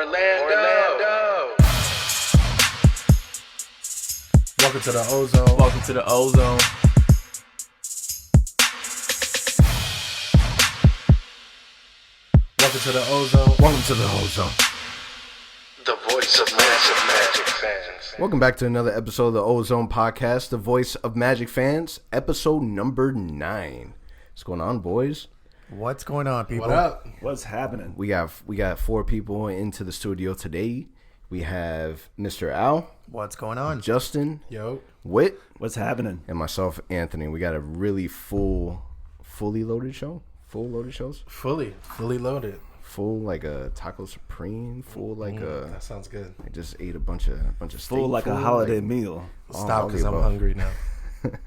Orlando. Welcome to the OZone. Welcome to the OZone. Welcome to the OZone. Welcome to the OZone. The voice of Magic fans. Welcome back to another episode of the OZone podcast, the voice of Magic fans, episode number 9. What's going on, boys? What's going on, people? What up? What's happening? We got 4 people into the studio today. We have Mr. Al, What's going on? Justin, Yo. Wit, What's happening? and myself, Anthony. We got a really fully loaded show. Full loaded shows. Fully loaded. Full like a taco supreme. Full like a. That sounds good. I just ate a bunch of steak. Full like a holiday meal. Stop because all I'm the above. hungry now.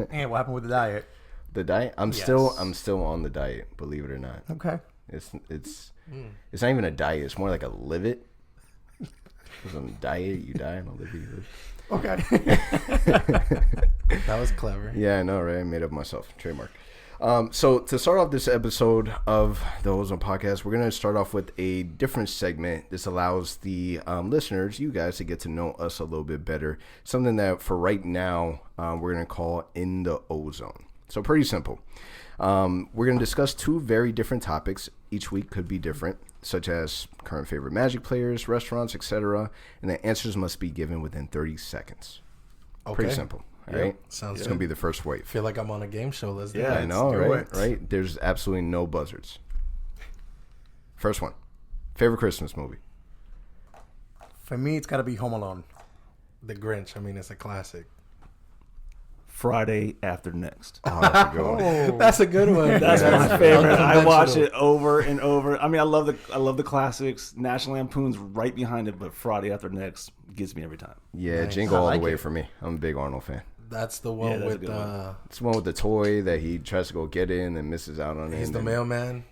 And what happened with the diet? The diet. I'm Yes. still on the diet. Believe it or not. Okay. It's not even a diet. It's more like a live it. Because on a diet, you die. On a live it, you live. Okay. That was clever. Yeah, I know, right? I made up myself. Trademark. So to start off this episode of the Ozone Podcast, we're going to start off with a different segment. This allows the listeners, you guys, to get to know us a little bit better. Something that for right now, we're going to call In the Ozone. So pretty simple. We're going to discuss 2 very different topics. Each week could be different, such as current favorite Magic players, restaurants, etc. And the answers must be given within 30 seconds. Okay. Pretty simple. All right. Sounds It's good. going to be the first wave. Feel like I'm on a game show. Let's do Yeah, that. I know, do right? it. Right? There's absolutely no buzzards. First one. Favorite Christmas movie? For me, it's got to be Home Alone. The Grinch. I mean, it's a classic. Friday after next. Oh, that's a good one. That's a good one. That's my favorite. I watch unconventional. it over and over. I mean, I love the classics. National Lampoon's right behind it, but Friday after next gets me every time. Yeah, Nice. Jingle I all like the way it. for me. I'm a big Arnold fan. That's the Yeah, one that's a with good one. It's the one with the toy that he tries to go get in and misses out on it. he's and the then- mailman.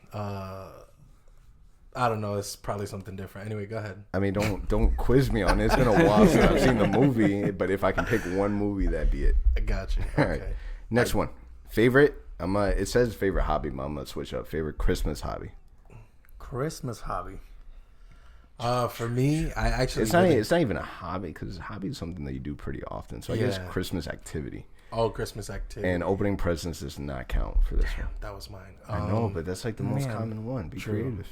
I don't know. It's probably something different. Anyway, go ahead. I mean, don't quiz me on it. It's been a while since I've seen the movie, but if I can pick one movie, that'd be it. I got you. All Okay. right. Next one. Favorite? It says favorite hobby, but I'm going to switch up. Favorite Christmas hobby. Christmas hobby. For me, I actually It's not even a hobby because hobby is something that you do pretty often. So I guess Yeah. Christmas activity. Christmas activity. And opening presents does not count for this one. That was mine. I know, but that's like the most man. common one. Be True. creative.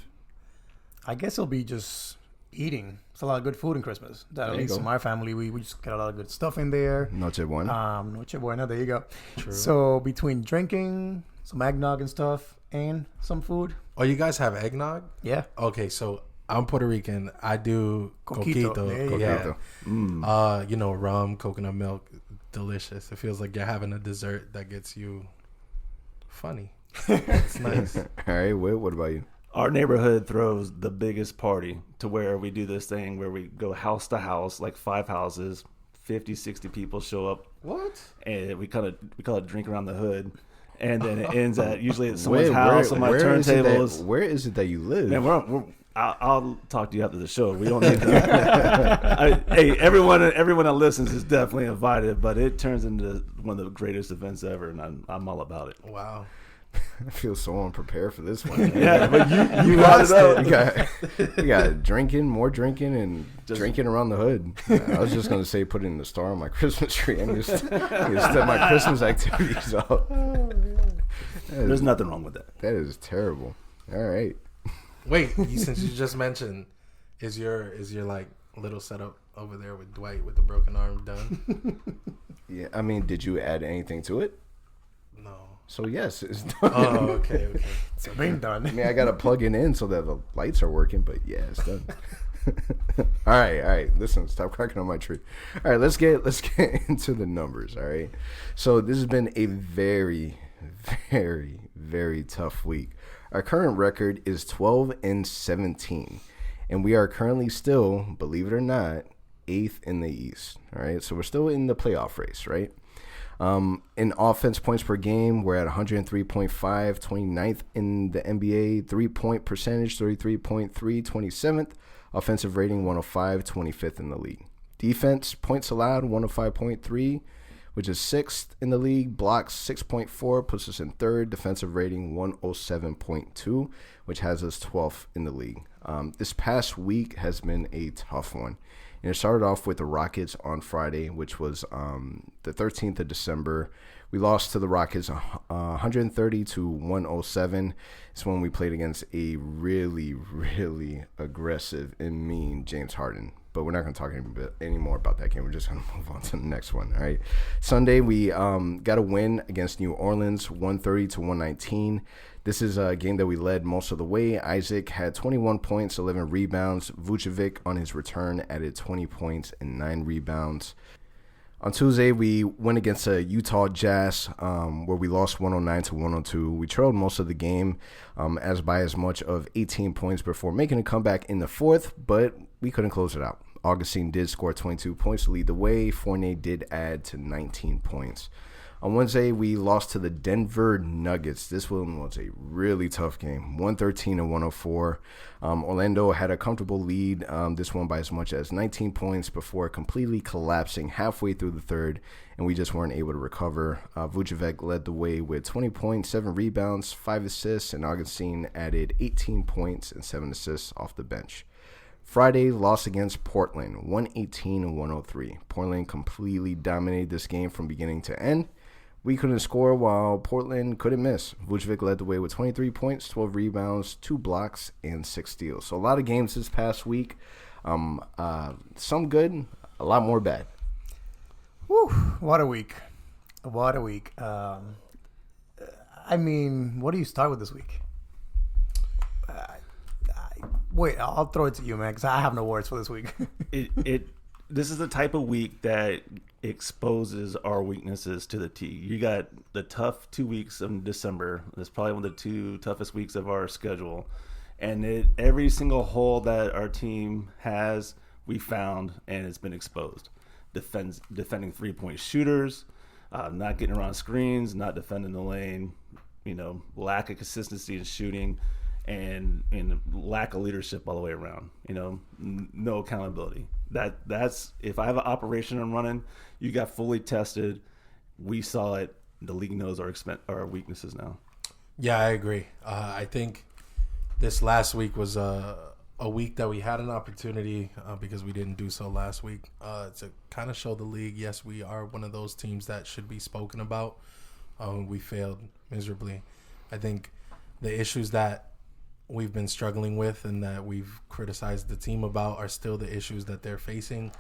I guess it'll be just eating. It's a lot of good food in Christmas. That There at you least go. in my family, we just get a lot of good stuff in there. Noche one. Noche buena, there you go. True. So between drinking, some eggnog and stuff, and some food, Oh, you guys have eggnog? yeah. Okay, so I'm Puerto Rican. I do Coquito. coquito. There you Yeah. go. Coquito. Rum, coconut milk, delicious. It feels like you're having a dessert that gets you funny. It's nice. All right, Will, what about you? Our neighborhood throws the biggest party to where we do this thing where we go house to house, like 5 houses, 50, 60 people show up, What? and we call it drink around the hood. And then it ends at usually at someone's Where- house where- on my where is it turntables. where is it that you live? Man, I'll talk to you after the show. We don't need that. Hey, everyone that listens is definitely invited, but it turns into one of the greatest events ever, and I'm all about it. Wow. I feel so unprepared for this one. Yeah, but you brought it up. You got drinking, more drinking, and drinking around the hood. I was just going to say putting the star on my Christmas tree. I need to step my Christmas activities up. There's nothing wrong with that. That is terrible. All right. Wait, since you just mentioned, is your like little setup over there with Dwight with the broken arm done? Yeah, I mean, did you add anything to it? No. So, yes, it's done. Oh, okay. It's been done. I mean, I got to plug it in so that the lights are working, but yeah, it's done. All right. Listen, stop cracking on my tree. All right, let's get into the numbers. All right. So this has been a very, very, very tough week. Our current record is 12-17, and we are currently still, believe it or not, 8th in the East. All right. So we're still in the playoff race, right? In offense points per game, we're at 103.5, 29th in the NBA. 3-point percentage, 33.3, 27th. Offensive rating, 105, 25th in the league. Defense, points allowed, 105.3. which is 6th in the league. Blocks 6.4 puts us in 3rd. Defensive rating 107.2, which has us 12th in the league. This past week has been a tough one. And it started off with the Rockets on Friday, which was the 13th of December. We lost to the Rockets 130-107. It's when we played against a really, really aggressive and mean James Harden. But we're not going to talk any more about that game. We're just going to move on to the next one. All right. Sunday, we got a win against New Orleans, 130-119. This is a game that we led most of the way. Isaac had 21 points, 11 rebounds. Vucevic on his return added 20 points and 9 rebounds. On Tuesday, we went against a Utah Jazz where we lost 109-102. We trailed most of the game by as much of 18 points before making a comeback in the fourth, but we couldn't close it out. Augustine did score 22 points to lead the way. Fournier did add to 19 points. On Wednesday, we lost to the Denver Nuggets. This one was a really tough game, 113-104. Orlando had a comfortable lead, this one by as much as 19 points before completely collapsing halfway through the third, and we just weren't able to recover. Vucevic led the way with 20 points, 7 rebounds, 5 assists, and Augustine added 18 points and 7 assists off the bench. Friday, loss against Portland, 118-103. Portland completely dominated this game from beginning to end. We couldn't score while Portland couldn't miss. Vucevic led the way with 23 points, 12 rebounds, 2 blocks, and 6 steals. So a lot of games this past week. Some good, a lot more bad. Whew, what a week. What a week. I mean, what do you start with this week? Wait, I'll throw it to you, man, because I have no words for this week. This is the type of week that exposes our weaknesses to the T. You got the tough 2 weeks of December. That's probably one of the 2 toughest weeks of our schedule. And every single hole that our team has, we found, and it's been exposed. Defending three-point shooters, not getting around screens, not defending the lane, lack of consistency in shooting, and lack of leadership all the way around. No accountability. That's if I have an operation I'm running, you got fully tested. We saw it. The league knows our weaknesses now. Yeah, I agree. I think this last week was a week that we had an opportunity because we didn't do so last week to kind of show the league, yes, we are one of those teams that should be spoken about. We failed miserably. I think the issues that we've been struggling with and that we've criticized the team about are still the issues that they're facing.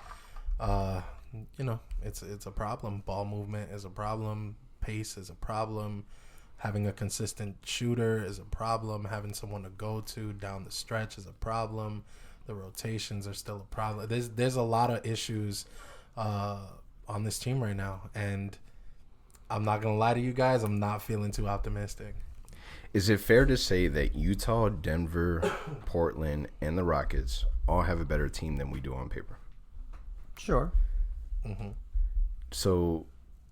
It's a problem. Ball movement is a problem. Pace is a problem. Having a consistent shooter is a problem. Having someone to go to down the stretch is a problem. The rotations are still a problem. There's a lot of issues on this team right now, and I'm not gonna lie to you guys, I'm not feeling too optimistic. Is it fair to say that Utah, Denver, Portland, and the Rockets all have a better team than we do on paper? Sure. Mm-hmm. So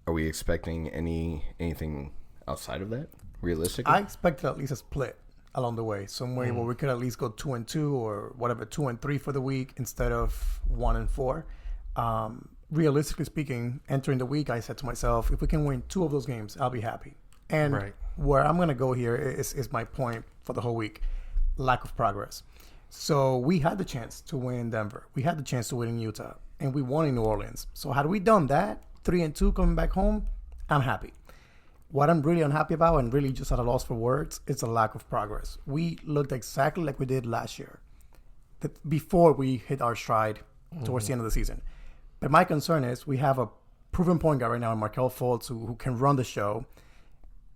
are we expecting anything outside of that, realistically? I expected at least a split along the way, somewhere where we could at least go 2-2 or whatever, 2-3 for the week instead of 1-4. Realistically speaking, entering the week, I said to myself, if we can win 2 of those games, I'll be happy. And right. Where I'm going to go here is my point for the whole week, lack of progress. So we had the chance to win in Denver. We had the chance to win in Utah, and we won in New Orleans. So had we done that, 3-2 coming back home, I'm happy. What I'm really unhappy about and really just at a loss for words is a lack of progress. We looked exactly like we did last year, before we hit our stride towards the end of the season. But my concern is we have a proven point guard right now in Markelle Fultz who can run the show.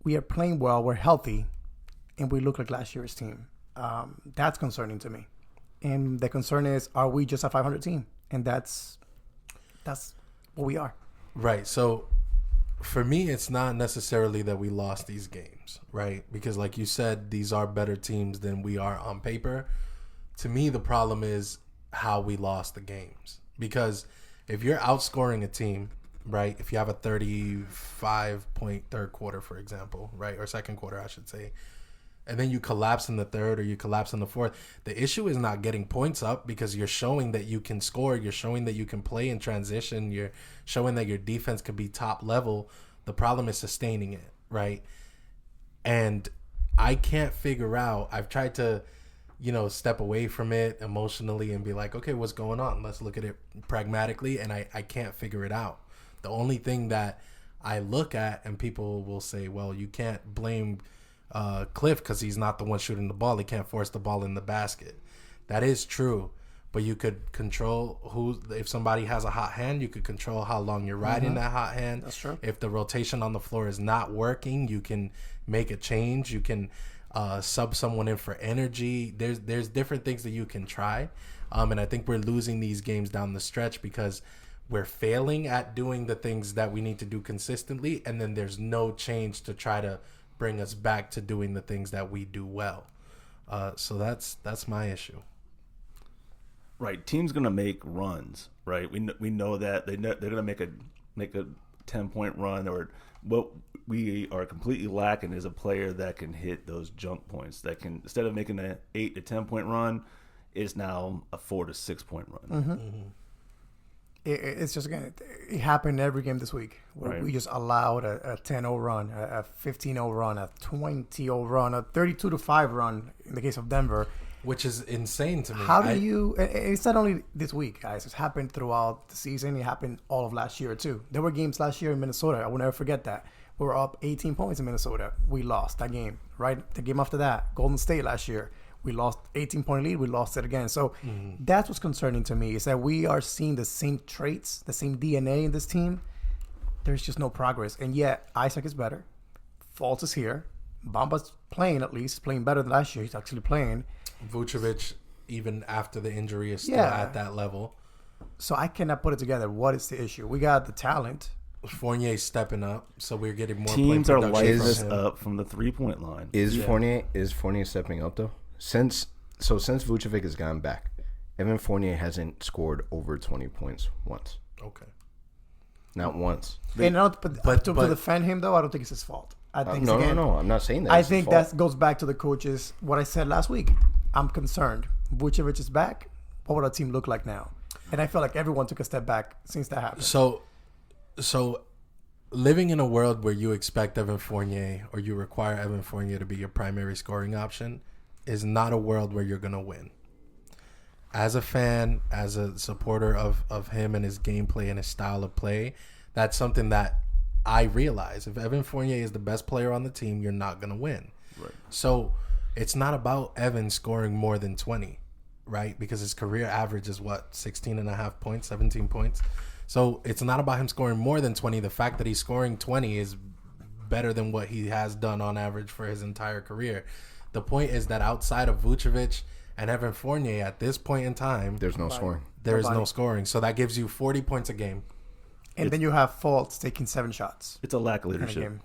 We are playing well, we're healthy, and we look like last year's team. That's concerning to me. And the concern is, are we just a 500 team? And that's what we are. Right. So for me, it's not necessarily that we lost these games, right? Because like you said, these are better teams than we are on paper. To me, the problem is how we lost the games. Because if you're outscoring a team, right, if you have a 35-point third quarter, for example, right, or second quarter, I should say, and then you collapse in the third or you collapse in the fourth. The issue is not getting points up because you're showing that you can score. You're showing that you can play in transition. You're showing that your defense could be top level. The problem is sustaining it, right? And I can't figure out. I've tried to, step away from it emotionally and be like, okay, what's going on? Let's look at it pragmatically. And I can't figure it out. The only thing that I look at, and people will say, well, you can't blame Cliff because he's not the one shooting the ball. He can't force the ball in the basket. That is true. But you could control if somebody has a hot hand, you could control how long you're riding that hot hand. That's true. If the rotation on the floor is not working, you can make a change. You can sub someone in for energy. There's different things that you can try. And I think we're losing these games down the stretch because we're failing at doing the things that we need to do consistently. And then there's no change to try to bring us back to doing the things that we do well. So that's my issue. Right, team's gonna make runs. Right, we know that they're gonna make a 10-point run. Or what we are completely lacking is a player that can hit those jump points. That can, instead of making an 8 to 10-point run, is now a 4 to 6-point run. It's just, again, it happened every game this week where Right. we just allowed a 10-0 run, a 15-0 run, a 20-0 run, a 32-5 run in the case of Denver. Which is insane to me. How do you? It's not only this week, guys. It's happened throughout the season. It happened all of last year too. There were games last year in Minnesota. I will never forget that. We were up 18 points in Minnesota. We lost that game. Right, the game after that, Golden State last year. We lost 18-point lead. We lost it again. So that's what's concerning to me, is that we are seeing the same traits, the same DNA in this team. There's just no progress. And yet, Isaac is better. Fultz is here. Bamba's playing, at least. Playing better than last year. He's actually playing. Vucevic, even after the injury, is still Yeah. at that level. So I cannot put it together. What is the issue? We got the talent. Fournier's stepping up, so we're getting more Teams play are production lighting from us him. up from the 3-point line. Is Fournier stepping up though? Since Vucevic has gone back, Evan Fournier hasn't scored over 20 points once. Okay. Not once. And not, but to but- defend him, though, I don't think it's his fault. I think No, again, I'm not saying that. I it's his think fault. that goes back to the coaches. What I said last week. I'm concerned. Vucevic is back. What would our team look like now? And I feel like everyone took a step back since that happened. So living in a world where you expect Evan Fournier or you require Evan Fournier to be your primary scoring option is not a world where you're going to win. As a fan, as a supporter of him and his gameplay and his style of play, that's something that I realize. If Evan Fournier is the best player on the team, you're not going to win. Right. So it's not about Evan scoring more than 20, right? Because his career average is 16 and a half points, 17 points. So it's not about him scoring more than 20. The fact that he's scoring 20 is better than what he has done on average for his entire career. The point is that outside of Vucevic and Evan Fournier at this point in time, There's no scoring. there is no Nobody. scoring. So that gives you 40 points a game. And then you have Fultz taking 7 shots It's a lack of in a leadership. game.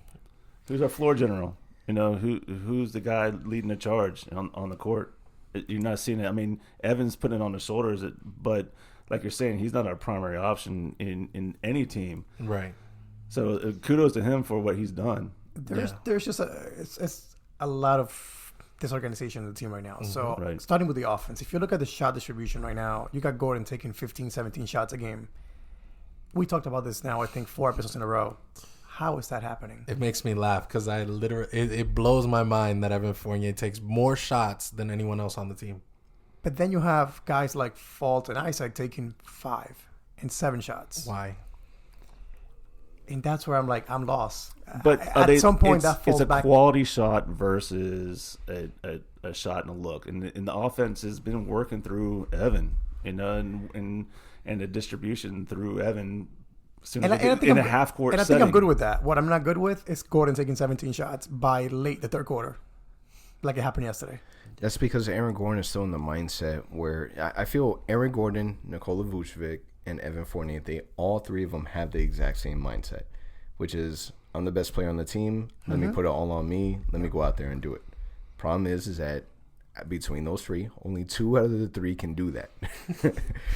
Who's our floor general? Who's the guy leading the charge on the court? You're not seeing it. I mean, Evans putting it on his shoulders, but like you're saying, he's not our primary option in any team. Right. So kudos to him for what he's done. There's just it's a lot of disorganization in the team right now. So Right. starting with the offense, if you look at the shot distribution right now, you got Gordon taking 15, 17 shots a game. We talked about this now, I think 4 episodes in a row. How is that happening? It makes me laugh because it blows my mind that Evan Fournier takes more shots than anyone else on the team. But then you have guys like Fultz and Isaac taking 5 and 7 shots. Why? And that's where I'm like, I'm lost. But At some point, that falls it's a back. quality shot versus a shot and a look, and the offense has been working through Evan, and the distribution through Evan. Soon And as I we think get in a I'm- half court and I setting. think I'm good with that. What I'm not good with is Gordon taking 17 shots by late the third quarter, like it happened yesterday. That's because Aaron Gordon is still in the mindset where I feel Aaron Gordon, Nikola Vucevic, and Evan Fournier, all three of them have the exact same mindset, which is I'm the best player on the team. Let me put it all on me. Let me go out there and do it. Problem is that between those three, only 2 out of the 3 can do that.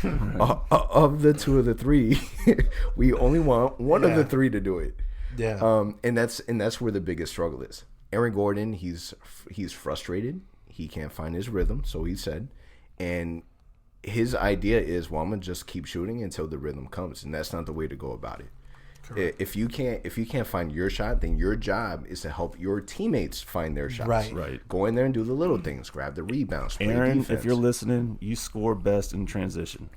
Of the 2 of the 3, we only want one of the 3 to do it. Yeah. And that's where the biggest struggle is. Aaron Gordon, he's frustrated. He can't find his rhythm, so he said. And his idea is, well, I'm going to just keep shooting until the rhythm comes. And that's not the way to go about it. Correct. If you can't find your shot, then your job is to help your teammates find their shots. Right. Go in there and do the little things. Grab the rebounds. Play Aaron, defense. if you're listening, you score best in transition.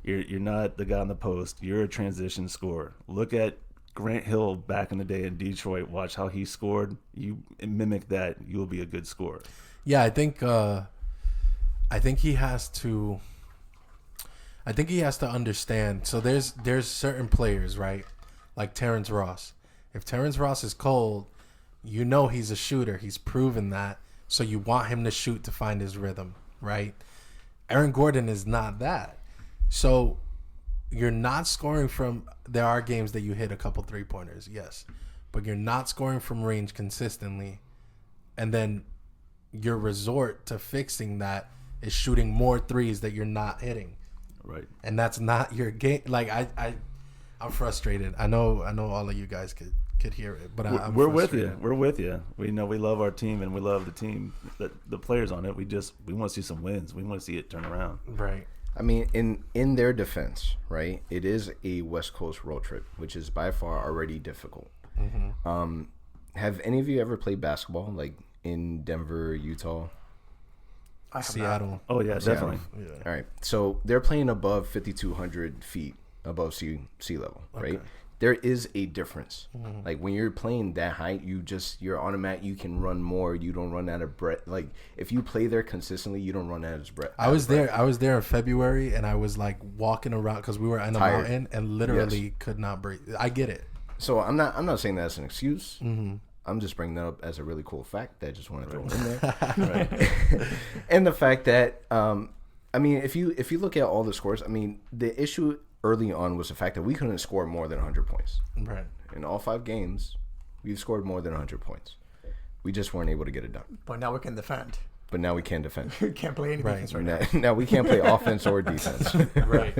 You're not the guy on the post. You're a transition scorer. Look at Grant Hill back in the day in Detroit. Watch how he scored. You mimic that, you'll be a good scorer. Yeah, I think he has to. I think he has to understand. So there's certain players, right? Like Terrence Ross. If Terrence Ross is cold, you know he's a shooter. He's proven that. So you want him to shoot to find his rhythm, right? Aaron Gordon is not that. So you're not scoring from. There are games that you hit a couple 3-pointers, yes, but you're not scoring from range consistently, and then your resort to fixing that is shooting more threes that you're not hitting. Right. And that's not your game. Like I'm frustrated. I know all of you guys could hear it, but we're with you. We're with you. We know we love our team and we love the team, the players on it. We want to see some wins. We want to see it turn around. Right. I mean, in their defense, right? It is a West Coast road trip, which is by far already difficult. Mm-hmm. Have any of you ever played basketball, like in Denver, Utah? Seattle. Oh yeah, Seattle. definitely. Yeah. All right. So they're playing above 5,200 feet above sea level, right? Okay. There is a difference. Mm-hmm. Like when you're playing that height, you're automatic. You can run more. You don't run out of breath. Like if you play there consistently, you don't run out of breath. I was there in February, and I was like walking around because we were in a mountain and literally could not breathe. I get it. So I'm not saying that's an excuse. Mm-hmm. I'm just bringing that up as a really cool fact that I just want to throw in there. Right. And the fact that, I mean, if you look at all the scores, I mean, the issue early on was the fact that we couldn't score more than 100 points. Right. In all 5 games, we've scored more than 100 points. We just weren't able to get it done. But now we can defend. But now we can defend. We can't play any defense right now. Now we can't play offense or defense. Right.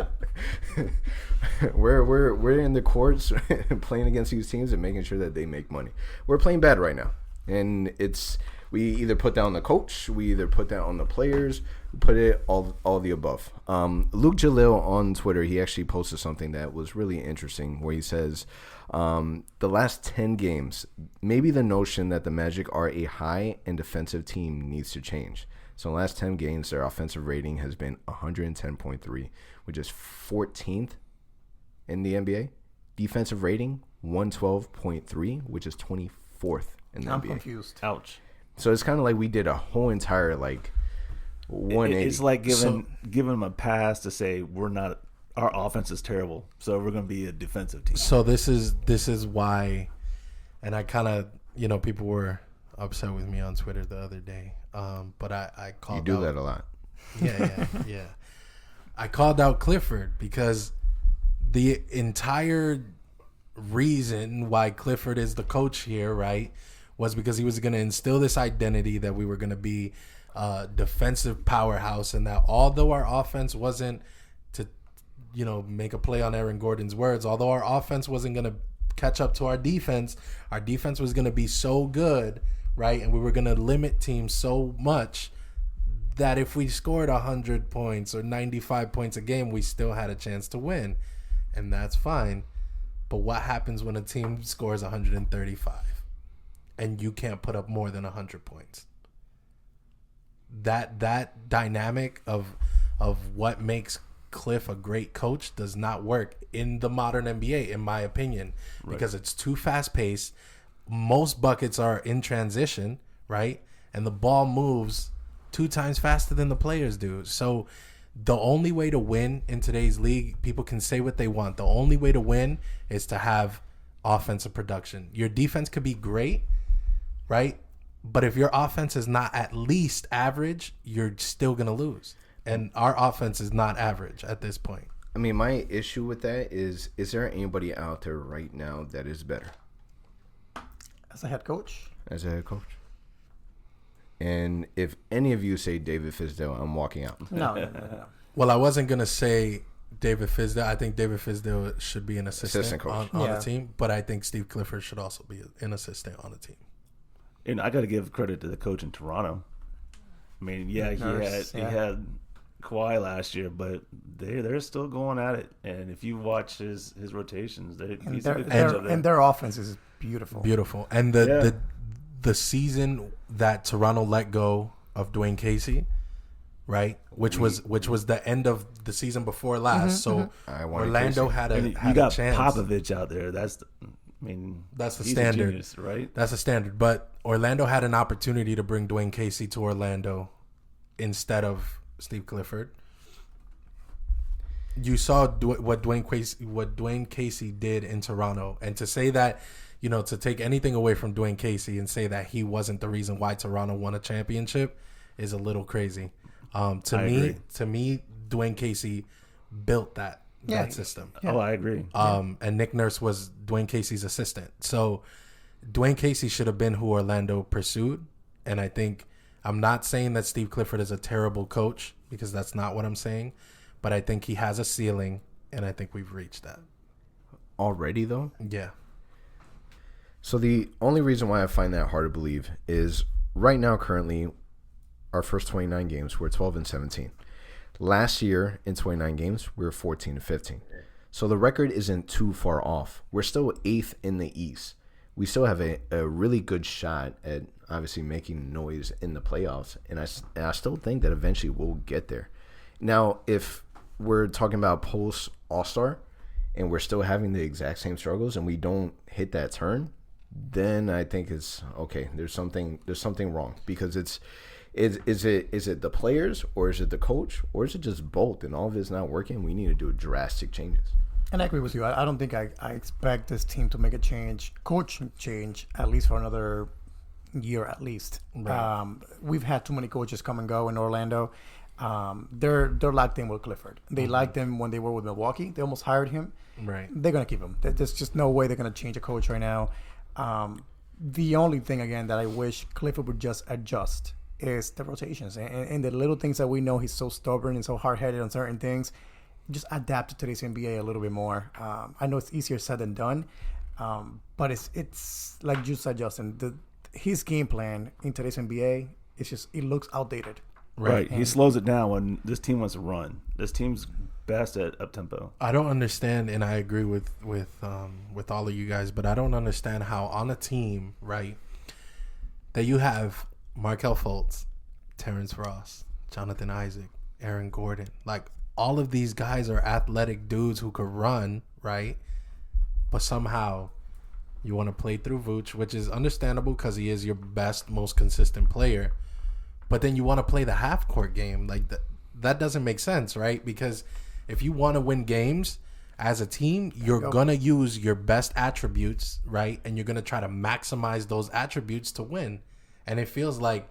We're in the courts playing against these teams and making sure that they make money. We're playing bad right now, and we either put down the coach, we either put down on the players, we put it all the above. Luke Jalil on Twitter, he actually posted something that was really interesting, where he says, the last 10 games, maybe the notion that the Magic are a high and defensive team needs to change. So in the last 10 games, their offensive rating has been 110.3, which is 14th in the NBA. Defensive rating, 112.3, which is 24th in the NBA. I'm confused. Ouch. So it's kind of like we did a whole entire, like, 180. It's like giving them a pass to say our offense is terrible, so we're going to be a defensive team. So this is why, and I kind of, people were upset with me on Twitter the other day, but I called You do out, that a lot. Yeah. I called out Clifford because the entire reason why Clifford is the coach here, right, was because he was going to instill this identity that we were going to be a defensive powerhouse, and that although our offense wasn't to, make a play on Aaron Gordon's words, although our offense wasn't going to catch up to our defense was going to be so good, right, and we were going to limit teams so much that if we scored 100 points or 95 points a game, we still had a chance to win, and that's fine. But what happens when a team scores 135 and you can't put up more than 100 points? That dynamic of what makes Cliff a great coach does not work in the modern NBA, in my opinion, because it's too fast paced. Most buckets are in transition, right? And the ball moves 2 times faster than the players do. So the only way to win in today's league, people can say what they want. The only way to win is to have offensive production. Your defense could be great, right? But if your offense is not at least average, you're still going to lose. And our offense is not average at this point. I mean, my issue with that is there anybody out there right now that is better As a head coach? as a head coach? And if any of you say David Fizdale, I'm walking out. No. Well, I wasn't going to say David Fizdale. I think David Fizdale should be an assistant coach on the team. But I think Steve Clifford should also be an assistant on the team. And I got to give credit to the coach in Toronto. I mean, yeah, he had Kawhi last year, but they're still going at it. And if you watch his rotations, their offense is beautiful. Beautiful. And the season that Toronto let go of Dwayne Casey, right? Which was the end of the season before last. So Orlando had a chance. Popovich out there. That's the he's standard, a genius, right? That's a standard. But Orlando had an opportunity to bring Dwayne Casey to Orlando instead of Steve Clifford. You saw what Dwayne Casey did in Toronto, and to say that, to take anything away from Dwayne Casey and say that he wasn't the reason why Toronto won a championship is a little crazy. To me, Dwayne Casey built that system. Yeah. Oh, I agree. And Nick Nurse was Dwayne Casey's assistant. So Dwayne Casey should have been who Orlando pursued. And I think, I'm not saying that Steve Clifford is a terrible coach, because that's not what I'm saying. But I think he has a ceiling, and I think we've reached that. Already, though? Yeah. So the only reason why I find that hard to believe is right now, currently, our first 29 games, we're 12-17. Last year, in 29 games, we were 14-15. So the record isn't too far off. We're still 8th in the East. We still have a really good shot at obviously making noise in the playoffs. And I still think that eventually we'll get there. Now, if we're talking about post All-Star and we're still having the exact same struggles and we don't hit that turn, then I think it's okay. There's something wrong, because is it the players, or is it the coach, or is it just both? And all of it's not working. We need to do drastic changes. And I agree with you. I don't think I expect this team to make a coaching change, at least for another year at least. Right. We've had too many coaches come and go in Orlando. They're locked in with Clifford. They liked him when they were with Milwaukee. They almost hired him. Right. They're going to keep him. There's just no way they're going to change a coach right now. The only thing, again, that I wish Clifford would just adjust is the rotations and the little things that we know he's so stubborn and so hard-headed on certain things. Just adapt to today's NBA a little bit more. I know it's easier said than done, but it's like you said, Justin. His game plan in today's NBA, it looks outdated. Right. He slows it down when this team wants to run. This team's best at up-tempo. I don't understand, and I agree with all of you guys, but I don't understand how on a team, right, that you have Markelle Fultz, Terrence Ross, Jonathan Isaac, Aaron Gordon. Like, all of these guys are athletic dudes who could run, right? But somehow you want to play through Vooch, which is understandable because he is your best, most consistent player. But then you want to play the half-court game. Like, that doesn't make sense, right? Because if you want to win games as a team, you're going to use your best attributes, right? And you're going to try to maximize those attributes to win. And it feels like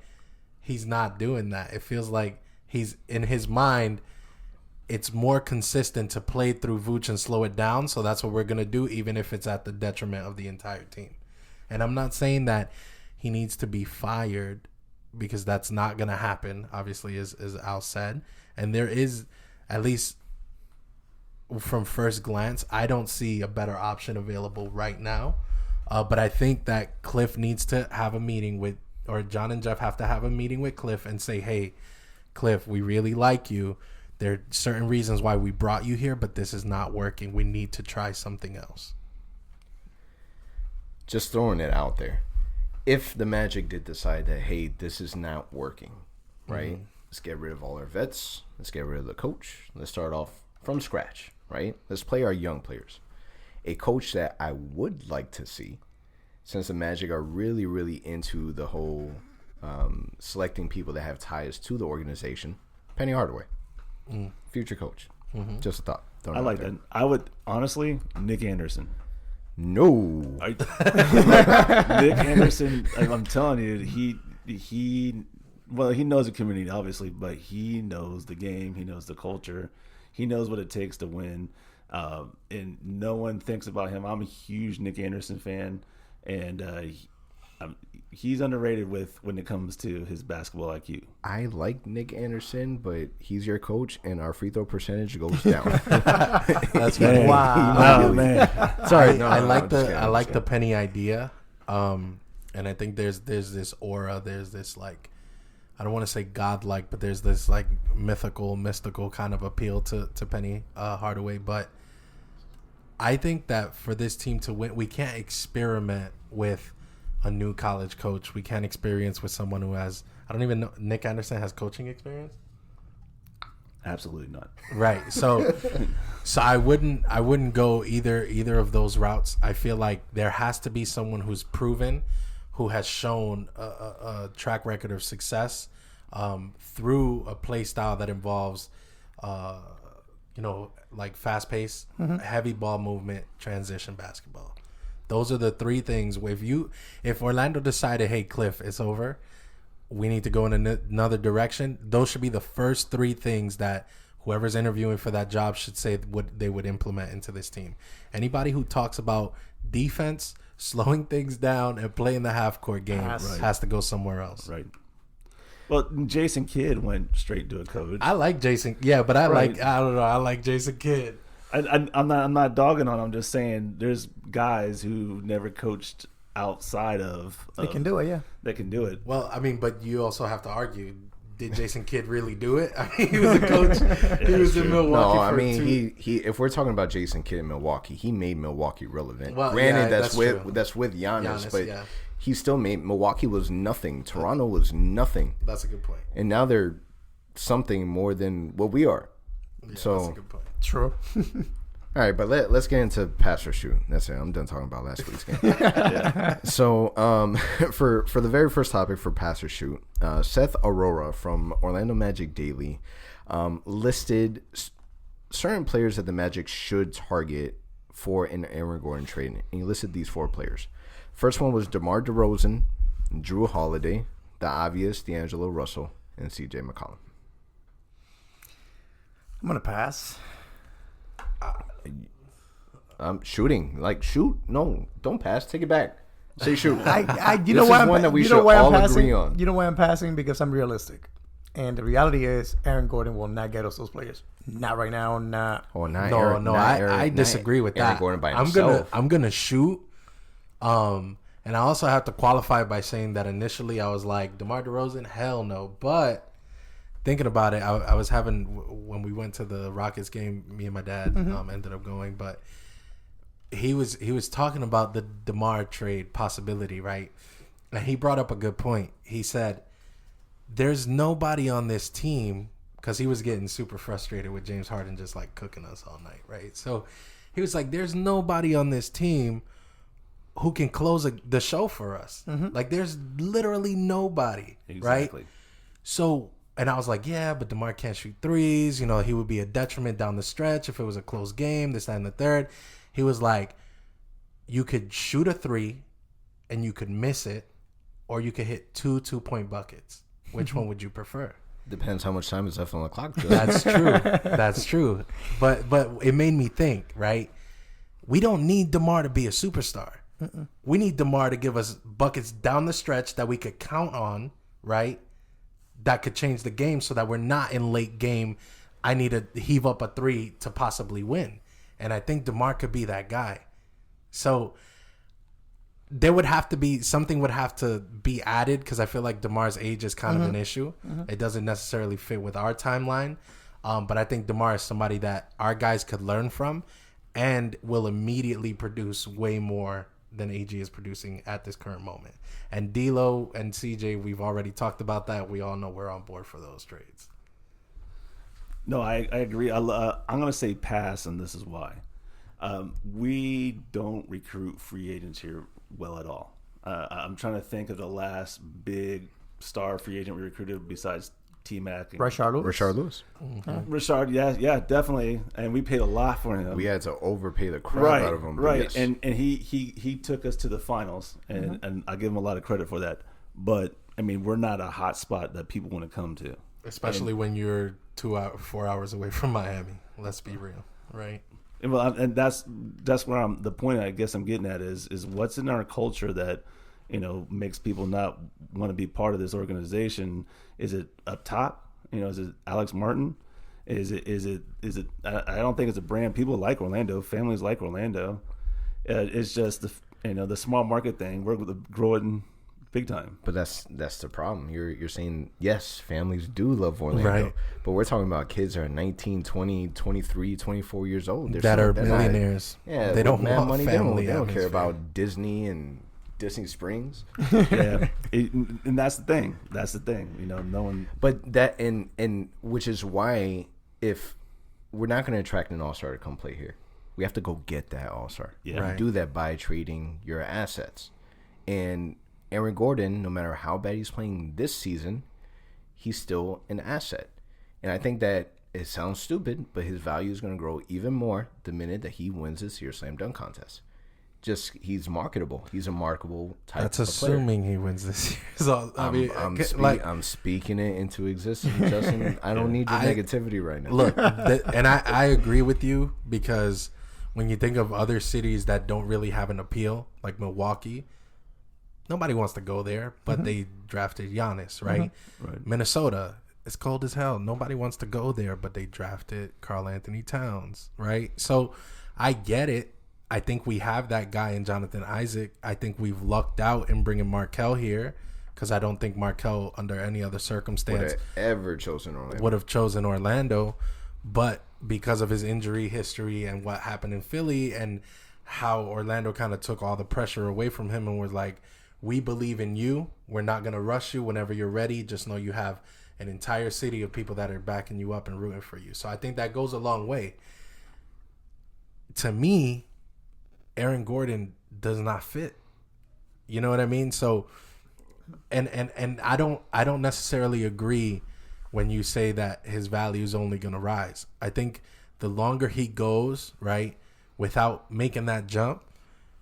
he's not doing that. It feels like he's, in his mind, it's more consistent to play through Vooch and slow it down. So that's what we're going to do, even if it's at the detriment of the entire team. And I'm not saying that he needs to be fired, because that's not going to happen, obviously, as Al said. And there is, at least from first glance, I don't see a better option available right now. But I think that Cliff needs to have a meeting with, or John and Jeff have to have a meeting with Cliff and say, hey, Cliff, we really like you. There are certain reasons why we brought you here, but this is not working. We need to try something else. Just throwing it out there. If the Magic did decide that, hey, this is not working, right? Mm-hmm. Let's get rid of all our vets. Let's get rid of the coach. Let's start off from scratch, right? Let's play our young players. A coach that I would like to see, since the Magic are really, really into the whole selecting people that have ties to the organization, Penny Hardaway, future coach. Mm-hmm. Just a thought. I like that. I would, honestly, Nick Anderson. No. Nick Anderson, I'm telling you, he knows the community, obviously, but he knows the game. He knows the culture. He knows what it takes to win. And no one thinks about him. I'm a huge Nick Anderson fan, and he's underrated when it comes to his basketball IQ. I like Nick Anderson, but he's your coach, and our free throw percentage goes down. That's right. Wow, man. Sorry, I like the Penny idea, and And I think there's this aura, there's this like, I don't want to say godlike, but there's this like mystical kind of appeal to Penny Hardaway. But I think that for this team to win, we can't experiment with a new college coach. We can't experience with someone who has, I don't even know, Nick Anderson has coaching experience? Absolutely not. Right. So I wouldn't go either of those routes. I feel like there has to be someone who's proven, who has shown a track record of success through a play style that involves like fast pace, heavy ball movement, transition basketball. Those are the three things. If Orlando decided, hey, Cliff, it's over, we need to go in another direction, those should be the first three things that whoever's interviewing for that job should say they would implement into this team. Anybody who talks about defense, slowing things down, and playing the half-court game has to go somewhere else. Right. Well, Jason Kidd went straight to a coach. I like Jason. Yeah, but I like Jason Kidd. I'm not dogging on him. I'm just saying there's guys who never coached outside of They can do it, yeah. They can do it. Well, I mean, but you also have to argue, did Jason Kidd really do it? I mean, he was a coach. He was in Milwaukee. No, I mean, he. If we're talking about Jason Kidd in Milwaukee, he made Milwaukee relevant. Well, granted, yeah, that's with Giannis, but yeah. he still made Milwaukee was nothing. Toronto was nothing. That's a good point. And now they're something more than what we are. Yeah, so that's a good point. True. All right, but let's get into pass or shoot. That's it. I'm done talking about last week's game. So for the very first topic for pass or shoot, Seth Aurora from Orlando Magic Daily listed certain players that the Magic should target for an Aaron Gordon trade. And he listed these 4 players. First one was DeMar DeRozan, Drew Holiday, the obvious D'Angelo Russell, and C.J. McCollum. I'm going to pass. Shooting. Like, shoot. No, don't pass. Take it back. Say shoot. You know why one that we you should know why all I'm passing? agree on. You know why I'm passing? Because I'm realistic. And the reality is Aaron Gordon will not get us those players. Not right now, not. Oh, not No, Aaron, no, not I disagree with Aaron that. Gordon by I'm himself. gonna shoot. And I also have to qualify by saying that initially I was like, DeMar DeRozan, hell no. But thinking about it, I was having, when we went to the Rockets game, me and my dad ended up going, but he was talking about the DeMar trade possibility, right? And he brought up a good point. He said, there's nobody on this team, because he was getting super frustrated with James Harden just like cooking us all night, right? So he was like, there's nobody on this team who can close the show for us. Like, there's literally nobody, Exactly. right? So, and I was like, yeah, but DeMar can't shoot threes. You know, he would be a detriment down the stretch if it was a close game, this, that, and the third. He was like, you could shoot a 3 and you could miss it, or you could hit 2 2-point buckets. Which one would you prefer? Depends how much time is left on the clock. That's true. That's true. But it made me think, right? We don't need DeMar to be a superstar. We need DeMar to give us buckets down the stretch that we could count on, right? That could change the game so that we're not in late game. I need to heave up a 3 to possibly win. And I think DeMar could be that guy. So there would have to be, something would have to be added, because I feel like DeMar's age is kind of an issue. It doesn't necessarily fit with our timeline. But I think DeMar is somebody that our guys could learn from and will immediately produce way more than AG is producing at this current moment. And D'Lo and CJ, we've already talked about that. We all know we're on board for those trades. No, I agree. I'm going to say pass, and this is why. We don't recruit free agents here well at all. I'm trying to think of the last big star free agent we recruited besides T-Mac. Rashard Lewis. Rashard, yeah, definitely. And we paid a lot for him. We had to overpay the crap out of him. Right, yes. and he took us to the finals, and I give him a lot of credit for that. But, I mean, we're not a hot spot that people want to come to. Especially when you're 4 hours away from Miami. Let's be real, right? And that's where the point I guess I'm getting at is what's in our culture that, you know, makes people not want to be part of this organization. Is it up top? You know, is it Alex Martin? Is it? I don't think it's a brand. People like Orlando. Families like Orlando. It's just the small market thing. We're growing big time. But that's the problem. You're saying, yes, families do love Orlando. Right. But we're talking about kids that are 19, 20, 23, 24 years old. that are millionaires. Yeah, they don't mad want money. family. They don't care atmosphere. about Disney and Disney Springs. Yeah, and that's the thing. That's the thing. No one. But that and which is why if we're not going to attract an all-star to come play here, we have to go get that all-star. Yeah. And Right. do that by trading your assets. And Aaron Gordon, no matter how bad he's playing this season, he's still an asset. And I think that it sounds stupid, but his value is going to grow even more the minute that he wins this year's slam dunk contest. Just he's marketable. He's a marketable type That's of player. assuming he wins this year. So I mean, I'm speaking it into existence, Justin. I don't need your negativity right now. Look, and I agree with you, because when you think of other cities that don't really have an appeal, like Milwaukee, nobody wants to go there, but they drafted Giannis, right? Right. Minnesota, it's cold as hell. Nobody wants to go there, but they drafted Karl Anthony Towns, right? So I get it. I think we have that guy in Jonathan Isaac. I think we've lucked out in bringing Markel here, because I don't think Markel, under any other circumstance, Would have ever chosen Orlando. would have chosen Orlando. But because of his injury history and what happened in Philly and how Orlando kind of took all the pressure away from him and was like, we believe in you. We're not going to rush you. Whenever you're ready, just know you have an entire city of people that are backing you up and rooting for you. So I think that goes a long way. To me, Aaron Gordon does not fit. You know what I mean? So, and I don't necessarily agree when you say that his value is only going to rise. I think the longer he goes, right, without making that jump,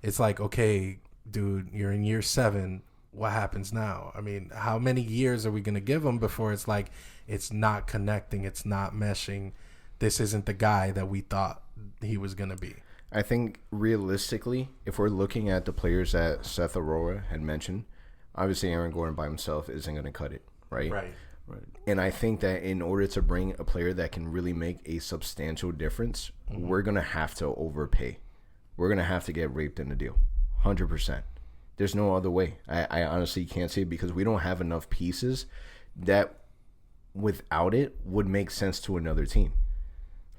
it's like, okay, dude, you're in year 7. What happens now? I mean, how many years are we going to give him before it's like, it's not connecting, it's not meshing, this isn't the guy that we thought he was going to be? I think realistically, if we're looking at the players that Seth Aurora had mentioned, obviously Aaron Gordon by himself isn't going to cut it, right? Right. And I think that in order to bring a player that can really make a substantial difference, we're going to have to overpay. We're going to have to get raped in the deal. 100%. There's no other way. I honestly can't see it, because we don't have enough pieces that without it would make sense to another team.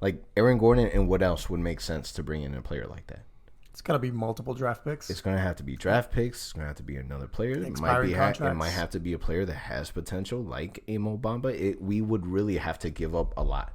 Like Aaron Gordon, and what else would make sense to bring in a player like that? It's got to be multiple draft picks. It's going to have to be draft picks. It's going to have to be another player. It Expiring contracts. might have to be a player that has potential, like a Mo Bamba. We would really have to give up a lot.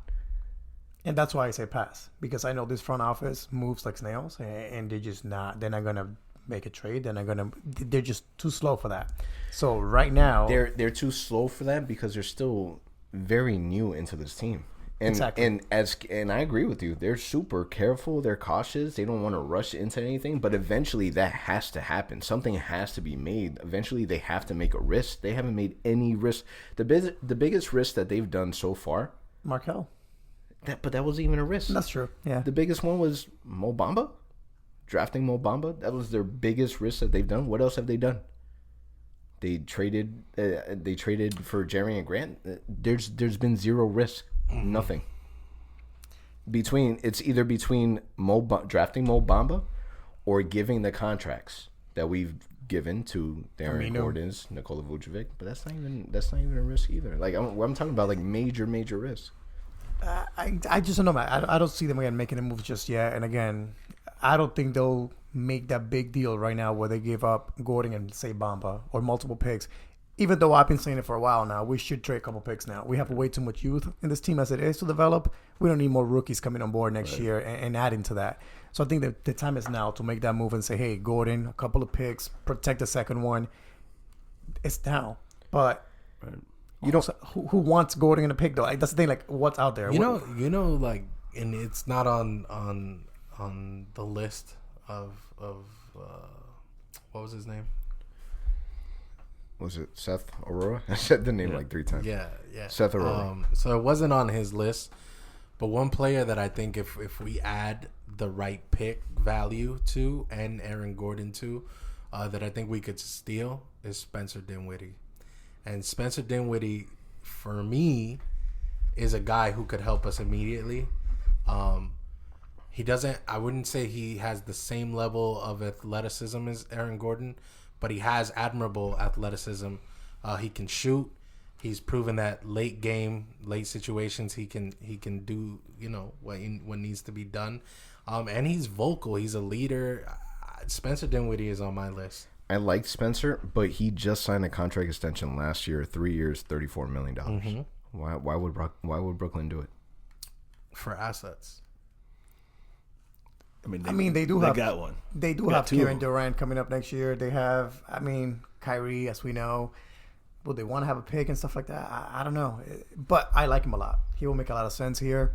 And that's why I say pass, because I know this front office moves like snails, and they're just not. They're not gonna make a trade. They're just too slow for that. So right now, They're too slow for that because they're still very new into this team. And, Exactly. and I agree with you. They're super careful. They're cautious. They don't want to rush into anything. But eventually, that has to happen. Something has to be made. Eventually, they have to make a risk. They haven't made any risk. The biggest risk that they've done so far. Markel. But that wasn't even a risk. That's true. Yeah. The biggest one was Mo Bamba. Drafting Mo Bamba. That was their biggest risk that they've done. What else have they done? They traded for Jerry and Grant. There's been zero risk. Nothing. It's either between drafting Mo Bamba or giving the contracts that we've given to Aaron Gordon's, Nikola Vucevic, but that's not even a risk either. Like I'm talking about like major risk. I just don't know, man. I don't see them again making a move just yet. And again, I don't think they'll make that big deal right now where they give up Gordon and say Bamba or multiple picks. Even though I've been saying it for a while now, we should trade a couple picks now. We have way too much youth in this team as it is to develop. We don't need more rookies coming on board next year and adding to that. So I think that the time is now to make that move and say, hey, Gordon, a couple of picks, protect the second one. It's now. But you don't. Who wants Gordon in a pick though? Like, that's the thing. Like, what's out there? You know, like, and it's not on the list of what was his name? Was it Seth Aurora? I said the name like 3 times. Yeah. Seth Aurora. So it wasn't on his list, but one player that I think if we add the right pick value to and Aaron Gordon to, that I think we could steal is Spencer Dinwiddie. And Spencer Dinwiddie, for me, is a guy who could help us immediately. He doesn't. I wouldn't say he has the same level of athleticism as Aaron Gordon, but he has admirable athleticism. He can shoot. He's proven that late situations, he can do what needs to be done, and he's vocal. He's a leader. Spencer Dinwiddie is on my list. I like Spencer, but he just signed a contract extension last year, 3 years, $34 million. Mm-hmm. Why would Brooklyn do it? For assets. I mean, they got one. They do have Kevin Durant coming up next year. They have, Kyrie, as we know. Will they want to have a pick and stuff like that? I don't know. But I like him a lot. He will make a lot of sense here.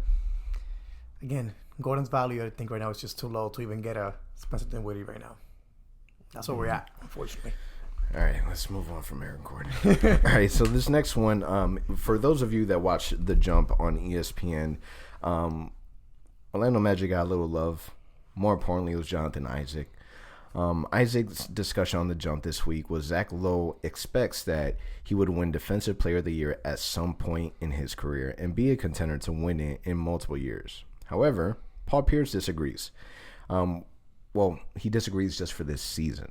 Again, Gordon's value, I think, right now is just too low to even get a Spencer Dinwiddie right now. That's where we're at, unfortunately. All right, let's move on from Aaron Gordon. All right, so this next one, for those of you that watch The Jump on ESPN, Orlando Magic got a little love. More importantly, it was Jonathan Isaac. Isaac's discussion on The Jump this week was Zach Lowe expects that he would win Defensive Player of the Year at some point in his career and be a contender to win it in multiple years. However, Paul Pierce disagrees. He disagrees just for this season.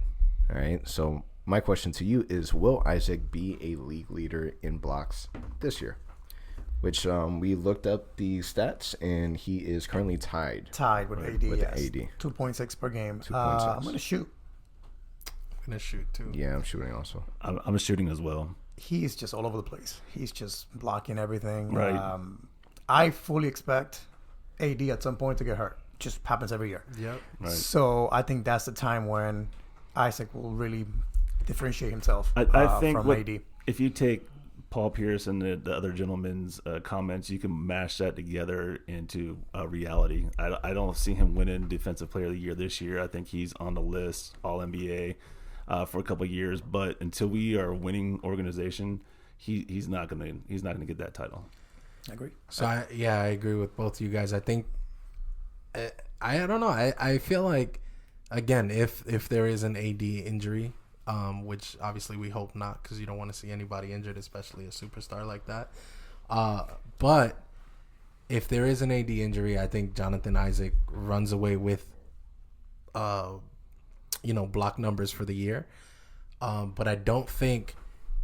All right, so my question to you is, will Isaac be a league leader in blocks this year? Which we looked up the stats, and he is currently tied with AD. With yes. AD. 2.6 per game. 2.6. I'm going to shoot. I'm going to shoot, too. Yeah, I'm shooting also. I'm shooting as well. He's just all over the place. He's just blocking everything. Right. I fully expect AD at some point to get hurt. Just happens every year. Yep. Right. So I think that's the time when Isaac will really differentiate himself I think from AD. If you take Paul Pierce and the other gentleman's comments, you can mash that together into reality. I don't see him winning Defensive Player of the Year this year. I think he's on the list, All NBA, for a couple of years. But until we are a winning organization, he's not gonna get that title. I agree. So I agree with both you guys. I think I don't know. I feel like, again, if there is an AD injury, which obviously we hope not, because you don't want to see anybody injured, especially a superstar like that. But if there is an AD injury, I think Jonathan Isaac runs away with, block numbers for the year. But I don't think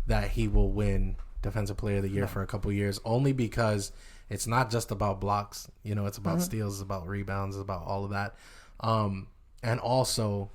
that he will win Defensive Player of the Year for a couple years, only because it's not just about blocks. It's about steals, it's about rebounds, it's about all of that. And also,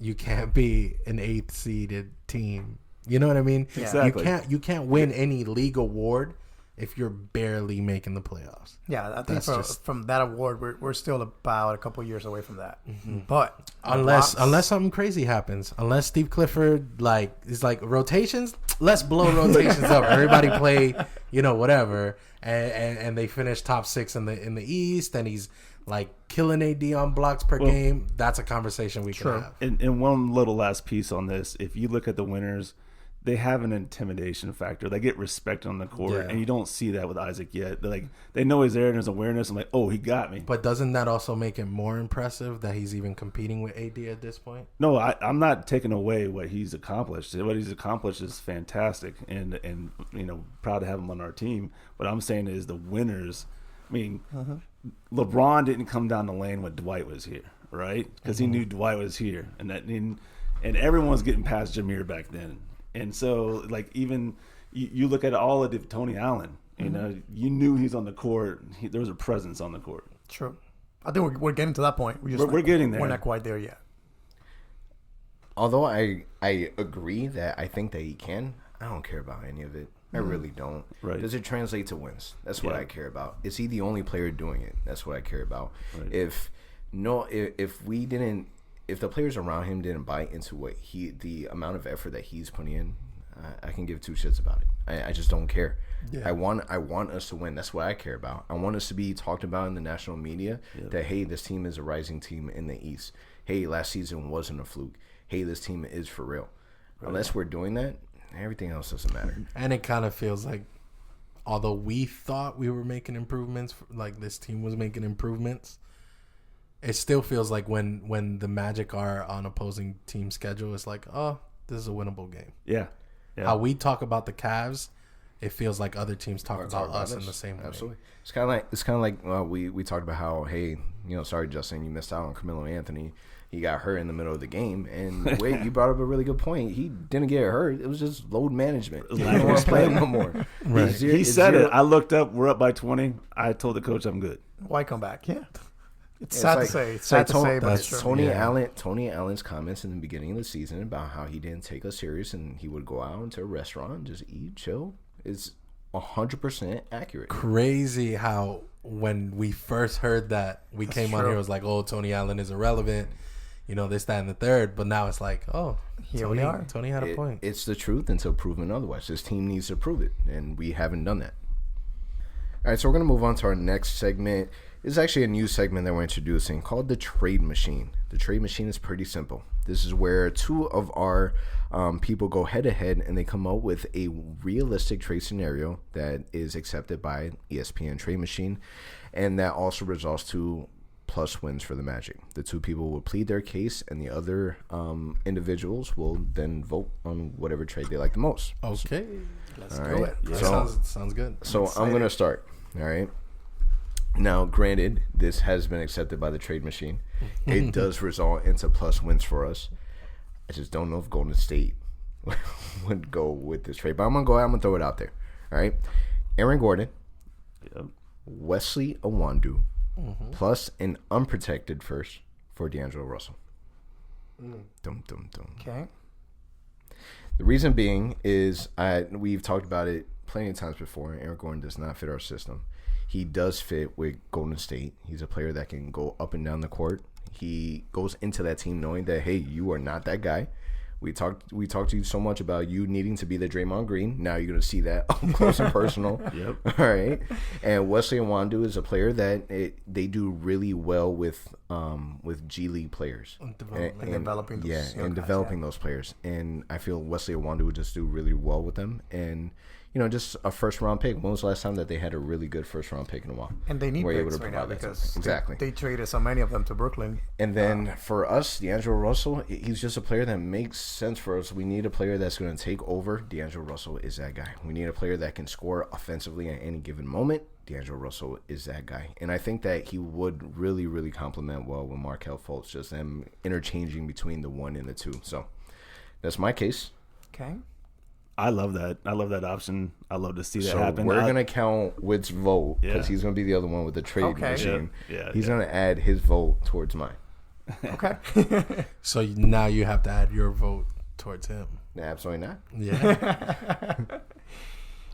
you can't be an 8th seeded team. You know what I mean? Yeah. Exactly. You can't win any league award if you're barely making the playoffs. Yeah, I think from that award, we're still about a couple years away from that. Mm-hmm. But Unless something crazy happens, unless Steve Clifford is like rotations, let's blow rotations up. Everybody play, whatever, and they finish top 6 in the East, and he's like killing AD on blocks per game. That's a conversation we can have. And one little last piece on this: if you look at the winners, they have an intimidation factor. They get respect on the court, and you don't see that with Isaac yet. They know he's there and there's awareness. I'm like, oh, he got me. But doesn't that also make it more impressive that he's even competing with AD at this point? No, I'm not taking away what he's accomplished. What he's accomplished is fantastic, and proud to have him on our team. What I'm saying is the winners. I mean, LeBron didn't come down the lane when Dwight was here, right? Because he knew Dwight was here, and everyone was getting past Jameer back then. And so, even you look at all of Tony Allen, you knew he's on the court. There was a presence on the court. True. I think we're getting to that point. We're getting there. We're not quite there yet. Although I agree that I think that he can, I don't care about any of it. I really don't. Right. Does it translate to wins? That's what I care about. Is he the only player doing it? That's what I care about. Right. If the players around him didn't buy into the amount of effort that he's putting in, I can give two shits about it. I just don't care. Yeah. I want us to win. That's what I care about. I want us to be talked about in the national media that, hey, this team is a rising team in the East. Hey, last season wasn't a fluke. Hey, this team is for real. Right. Unless we're doing that, everything else doesn't matter. And it kind of feels like, although we thought we were making improvements, like this team was making improvements, it still feels like when the Magic are on opposing team schedule, it's like, oh, this is a winnable game. Yeah. How we talk about the Cavs, it feels like other teams talk about us in the same way. Absolutely. It's kind of like we talked about how, hey, sorry Justin, you missed out on Carmelo Anthony. He got hurt in the middle of the game. And wait, you brought up a really good point. He didn't get hurt. It was just load management. He didn't want to play him no more. Right. He said it. I looked up. We're up by 20. I told the coach I'm good. Why come back? Yeah. It's Yeah, sad like- to say. It's it's sad like to Tony- say, but it's true. Tony Allen's comments in the beginning of the season about how he didn't take us serious and he would go out into a restaurant and just eat, chill, is 100% accurate. Crazy how when we first heard that, we came on true. here, it was like, oh, Tony Allen is irrelevant, this, that, and the third. But now it's like, oh, Here Tony, we are. Tony had a point. It's the truth until proven otherwise. This team needs to prove it, and we haven't done that. All right, so we're going to move on to our next segment. It's actually a new segment that we're introducing called the Trade Machine. The Trade Machine is pretty simple. This is where two of our people go head-to-head, and they come up with a realistic trade scenario that is accepted by ESPN Trade Machine, and that also results to plus wins for the Magic. The two people will plead their case, and the other individuals will then vote on whatever trade they like the most. Okay. Let's All do right. it. That So- sounds good. So I'm going to start. All right. Now, granted, this has been accepted by the Trade Machine. It does result into plus wins for us. I just don't know if Golden State would go with this trade. But I'm going to go ahead. I'm going to throw it out there. All right. Aaron Gordon, Yep. Wesley Iwundu, plus an unprotected first for D'Angelo Russell. Dum, dum, dum. Okay. The reason being is we've talked about it plenty of times before. Aaron Gordon does not fit our system. He does fit with Golden State. He's a player that can go up and down the court. He goes into that team knowing that, hey, you are not that guy. We talked to you so much about you needing to be the Draymond Green. Now you're going to see that up close and personal. Yep. All right. And Wesley Iwundu is a player that they do really well with G League players. And developing those young guys, developing those players. And I feel Wesley Iwundu would just do really well with them. And just a first round pick. When was the last time that they had a really good first round pick in a while? And they need Were picks able to right now provide that to because them. Exactly. they traded so many of them to Brooklyn. And then for us, D'Angelo Russell, he's just a player that makes sense for us. We need a player that's going to take over. D'Angelo Russell is that guy. We need a player that can score offensively at any given moment. D'Angelo Russell is that guy. And I think that he would really, really complement well with Markelle Fultz, just them interchanging between the 1 and the 2. So that's my case. Okay. I love that. I love that option. I love to see that So happen. we're going to count Witt's vote because Yeah. he's going to be the other one with the trade Okay. machine. Yeah, He's yeah. going to add his vote towards mine. Okay. So now you have to add your vote towards him. No, absolutely not. Yeah.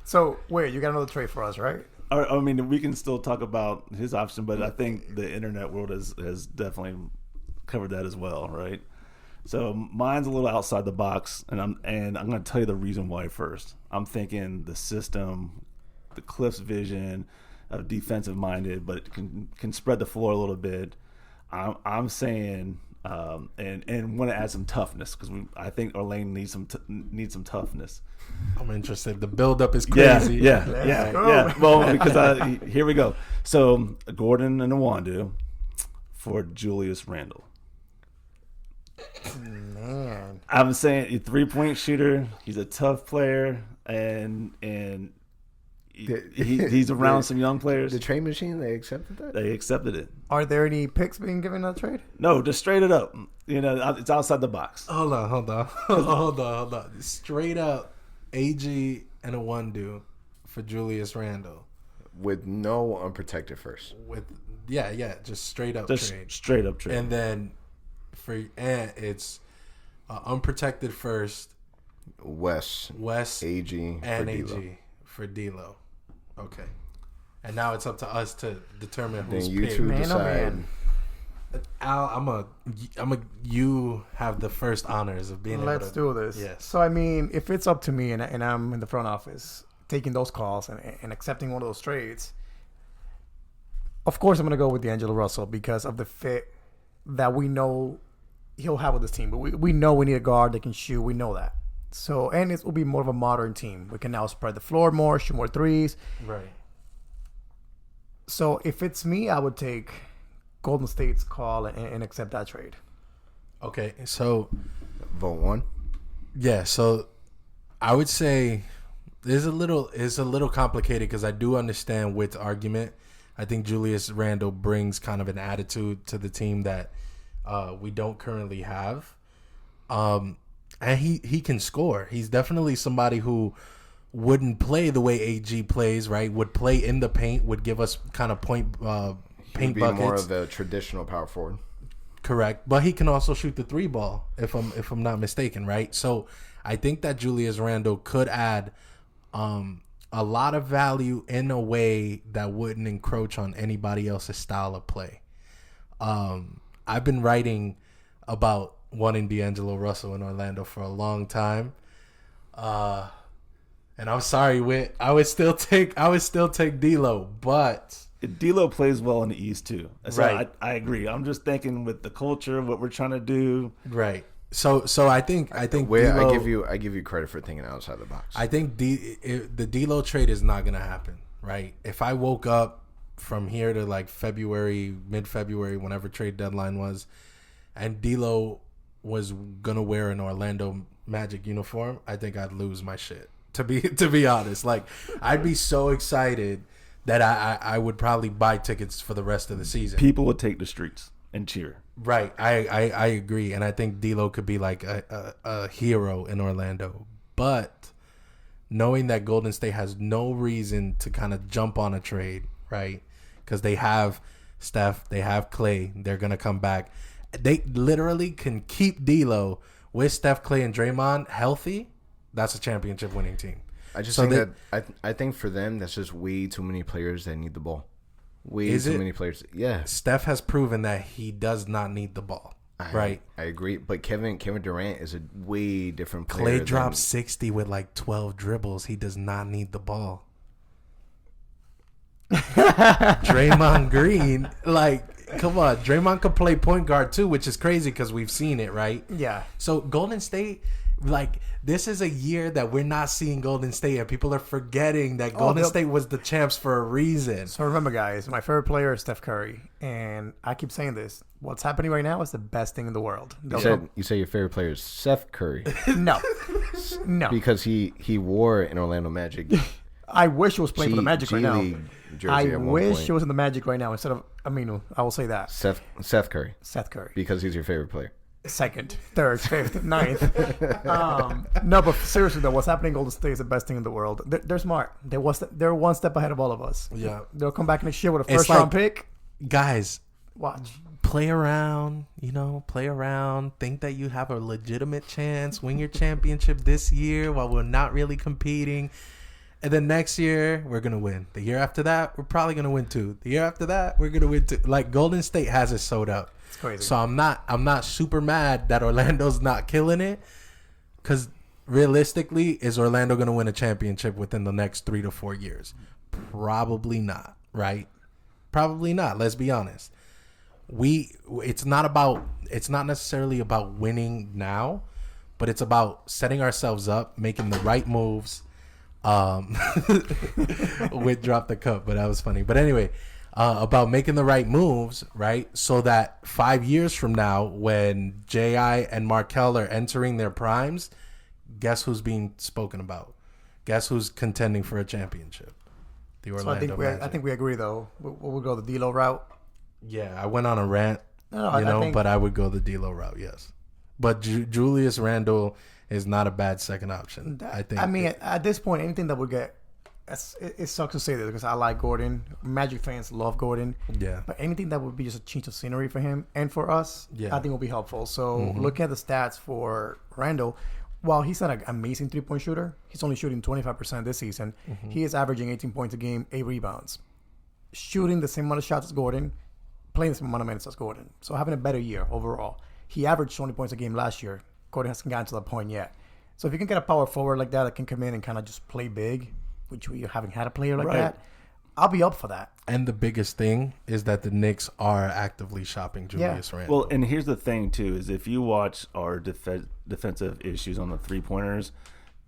So, wait, you got another trade for us, right? I mean, we can still talk about his option, but I think the internet world has definitely covered that as well, right? So mine's a little outside the box, and I'm going to tell you the reason why first. I'm thinking the system, the Cliff's vision of defensive minded, but can spread the floor a little bit. I'm saying and want to add some toughness because I think Orlane needs some toughness. I'm interested. The buildup is Yeah, crazy. yeah. Well, because here we go. So Gordon and Iwundu for Julius Randle. Man. I'm saying a 3-point shooter. He's a tough player, and he's around some young players. The trade machine, they accepted that? They accepted it. Are there any picks being given in that trade? No, just straight it up. It's outside the box. Hold on. Straight up, AG and a one-do for Julius Randle. With no unprotected first. With just straight up Just trade. straight up trade. And then it's unprotected first, Wes, and AG, for D'Lo. AG for D'Lo. Okay. And now it's up to us to determine Then who's you picked. two Man, oh, decide. man. Al, you have the first honors of being Let's able to do this. Yes. So, I mean, if it's up to me and I'm in the front office taking those calls and accepting one of those trades, of course I'm going to go with D'Angelo Russell because of the fit that we know he'll have with this team. But we know we need a guard that can shoot. We know that. So, and it will be more of a modern team. We can now spread the floor more, shoot more threes. Right. So, if it's me, I would take Golden State's call and accept that trade. Okay. So Vote 1. yeah. So I would say it's a little complicated because I do understand Witt's argument. I think Julius Randle brings kind of an attitude to the team that we don't currently have. And he can score. He's definitely somebody who wouldn't play the way AG plays, right? Would play in the paint, would give us kind of paint He'd be buckets. more of a traditional power forward. Correct, but he can also shoot the 3 ball if I'm not mistaken, right? So I think that Julius Randle could add a lot of value in a way that wouldn't encroach on anybody else's style of play. I've been writing about wanting D'Angelo Russell in Orlando for a long time, and I'm sorry, Whit. I would still take D'Lo, but D'Lo plays well in the East too. So Right. I agree. I'm just thinking with the culture, what we're trying to do. right. So I think Wait, D'Lo, I give you credit for thinking outside the box. I think the D'Lo trade is not gonna happen, right? If I woke up from here to like mid-February, whenever trade deadline was, and D'Lo was gonna wear an Orlando Magic uniform, I think I'd lose my shit. To be honest, like I'd be so excited that I would probably buy tickets for the rest of the season. People would take the streets and cheer. Right, I agree, and I think D'Lo could be like a hero in Orlando. But knowing that Golden State has no reason to kind of jump on a trade, right? Because they have Steph, they have Clay, they're gonna come back. They literally can keep D'Lo with Steph, Clay, and Draymond healthy. That's a championship winning team. I just So think I think for them that's just way too many players that need the ball. Is Too it? many players. Yeah, Steph has proven that he does not need the ball. Right. I agree. But Kevin Durant is a way different player. Clay than- dropped 60 with like 12 dribbles. He does not need the ball. Draymond Green, like, come on. Draymond could play point guard too, which is crazy because we've seen it, right? Yeah. So Golden State, like, this is a year that we're not seeing Golden State, and people are forgetting that Golden they'll- State was the champs for a reason. So remember, guys, my favorite player is Steph Curry, and I keep saying this: what's happening right now is the best thing in the world. You say your favorite player is Seth Curry No, no. because he wore an Orlando Magic I wish he was playing for the Magic G right now. League jersey I at one wish point. he was in the Magic right now instead of Aminu. I will say that. Seth Curry Seth Curry. because he's your favorite player. Second, third, fifth, ninth. No, but seriously though, what's happening in Golden State is the best thing in the world. They're smart. They're one step ahead of all of us. Yeah. They'll come back next year with a It's first round like- pick. Guys, Watch. play around, think that you have a legitimate chance, win your championship this year while we're not really competing. And then next year, we're going to win. The year after that, we're probably going to win too. The year after that, we're going to win too. Like, Golden State has it sewed up. It's crazy. So I'm not super mad that Orlando's not killing it, because realistically, is Orlando going to win a championship within the next 3 to 4 years? Probably not, right? Probably not. Let's be honest. It's not necessarily about winning now, but it's about setting ourselves up, making the right moves. Whit dropped the cup, but that was funny. But anyway, about making the right moves, right? So that 5 years from now, when J.I. and Markelle are entering their primes, guess who's being spoken about? Guess who's contending for a championship? The So Orlando Magic. I think we agree though. We'll go the D'Lo route. Yeah, I went on a rant, No, I think- but I would go the D'Lo route, yes. But Julius Randle is not a bad second option. I think. I mean, at this point, anything that would get it sucks to say this because I like Gordon. Magic fans love Gordon. Yeah. But anything that would be just a change of scenery for him and for us, Yeah. I think will be helpful. So looking at the stats for Randall, while he's not an amazing 3-point shooter, he's only shooting 25% this season. He is averaging 18 points a game, 8 rebounds, shooting the same amount of shots as Gordon, playing the same amount of minutes as Gordon. So having a better year overall. He averaged 20 points a game last year. Gordon hasn't gotten to that point yet. So if you can get a power forward like that can come in and kind of just play big, which we haven't had a player like Right. that, I'll be up for that. And the biggest thing is that the Knicks are actively shopping Julius Randle. Well, and here's the thing too: is if you watch our defensive issues on the 3-pointers,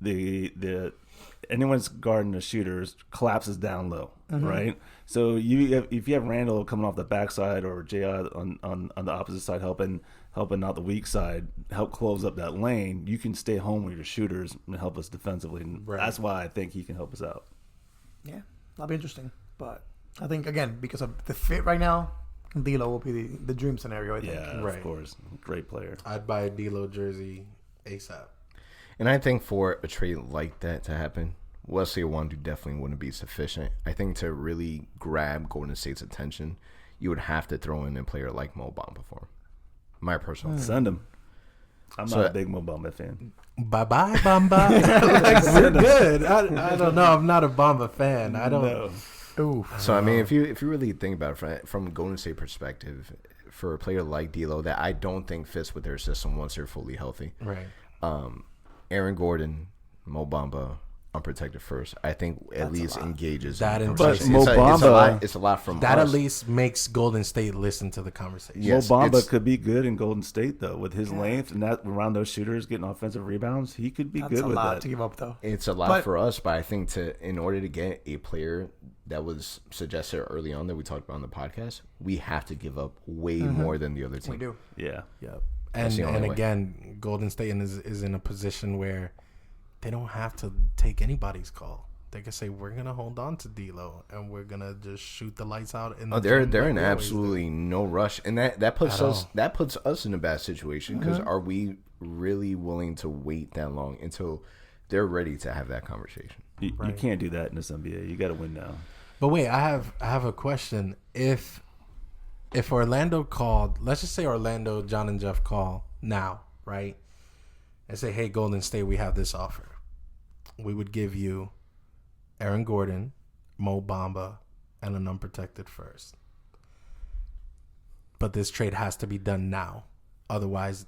the anyone's guarding the shooters collapses down low, right? So if you have Randall coming off the backside or J.I. on the opposite side helping out the weak side, help close up that lane, you can stay home with your shooters and help us defensively. And Right. that's why I think he can help us out. Yeah, that'll be interesting. But I think, again, because of the fit right now, D'Lo will be the dream scenario, I think. Yeah, Right. of course. Great player. I'd buy a D'Lo jersey ASAP. And I think for a trade like that to happen, Wesley Iwundu definitely wouldn't be sufficient. I think to really grab Golden State's attention, you would have to throw in a player like Mo Bamba for him. My personal opinion. Send him. I'm So not a big Mo Bamba fan. Bye-bye, Bamba. Like, we're good. I don't know. I'm not a Bamba fan. I don't. No. Ooh. So I mean, if you really think about it from a Golden State perspective, for a player like D'Lo that I don't think fits with their system once they're fully healthy, Right. Aaron Gordon, Mo Bamba, unprotected first, I think at least engages That in and- conversation. But Mo Bamba- it's a lot from That us. at least makes Golden State listen to the conversation. Yes, Mo Bamba it's- could be good in Golden State, though, with his length and that around those shooters getting offensive rebounds. He could be That's good a with lot that. to give up, though. It's a lot But- for us, but I think in order to get a player that was suggested early on that we talked about on the podcast, we have to give up way more than the other team. We do. Yeah. Yep. That's And the only way. again, Golden State is in a position where they don't have to take anybody's call. They can say we're gonna hold on to D'Lo and we're gonna just shoot the lights out. In the They're gym like in we always do. absolutely no rush, and that puts At us all. that puts us in a bad situation because are we really willing to wait that long until they're ready to have that conversation? You can't do that in this NBA. You got to win now. But wait, I have a question. If Orlando called, let's just say Orlando, John and Jeff call now, right? And say, hey, Golden State, we have this offer. We would give you Aaron Gordon, Mo Bamba, and an unprotected first. But this trade has to be done now. Otherwise,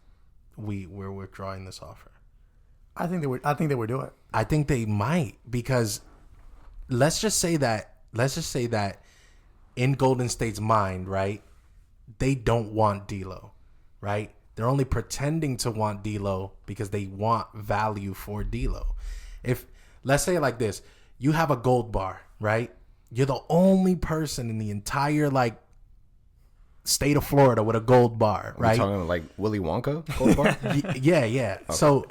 we're withdrawing this offer. I think they would do it. I think they might, because let's just say that in Golden State's mind, right, they don't want D'Lo, right? They're only pretending to want D'Lo because they want value for D'Lo. If let's say it like this, you have a gold bar, right? You're the only person in the entire state of Florida with a gold bar, We're right? talking like Willy Wonka gold bar? Yeah. So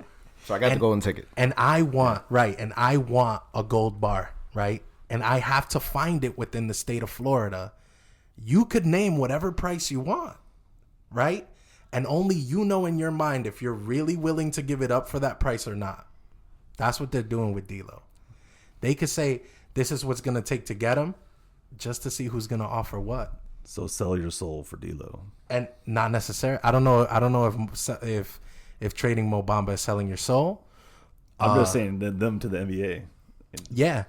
I got the golden ticket. and I want a gold bar, right? And I have to find it within the state of Florida. You could name whatever price you want, right? And only you know in your mind if you're really willing to give it up for that price or not. That's what they're doing with D'Lo. They could say this is what's gonna take to get him, just to see who's gonna offer what. So sell your soul for D'Lo. And not necessarily. I don't know if trading Mo Bamba is selling your soul. I'm just saying them to the NBA. Yeah,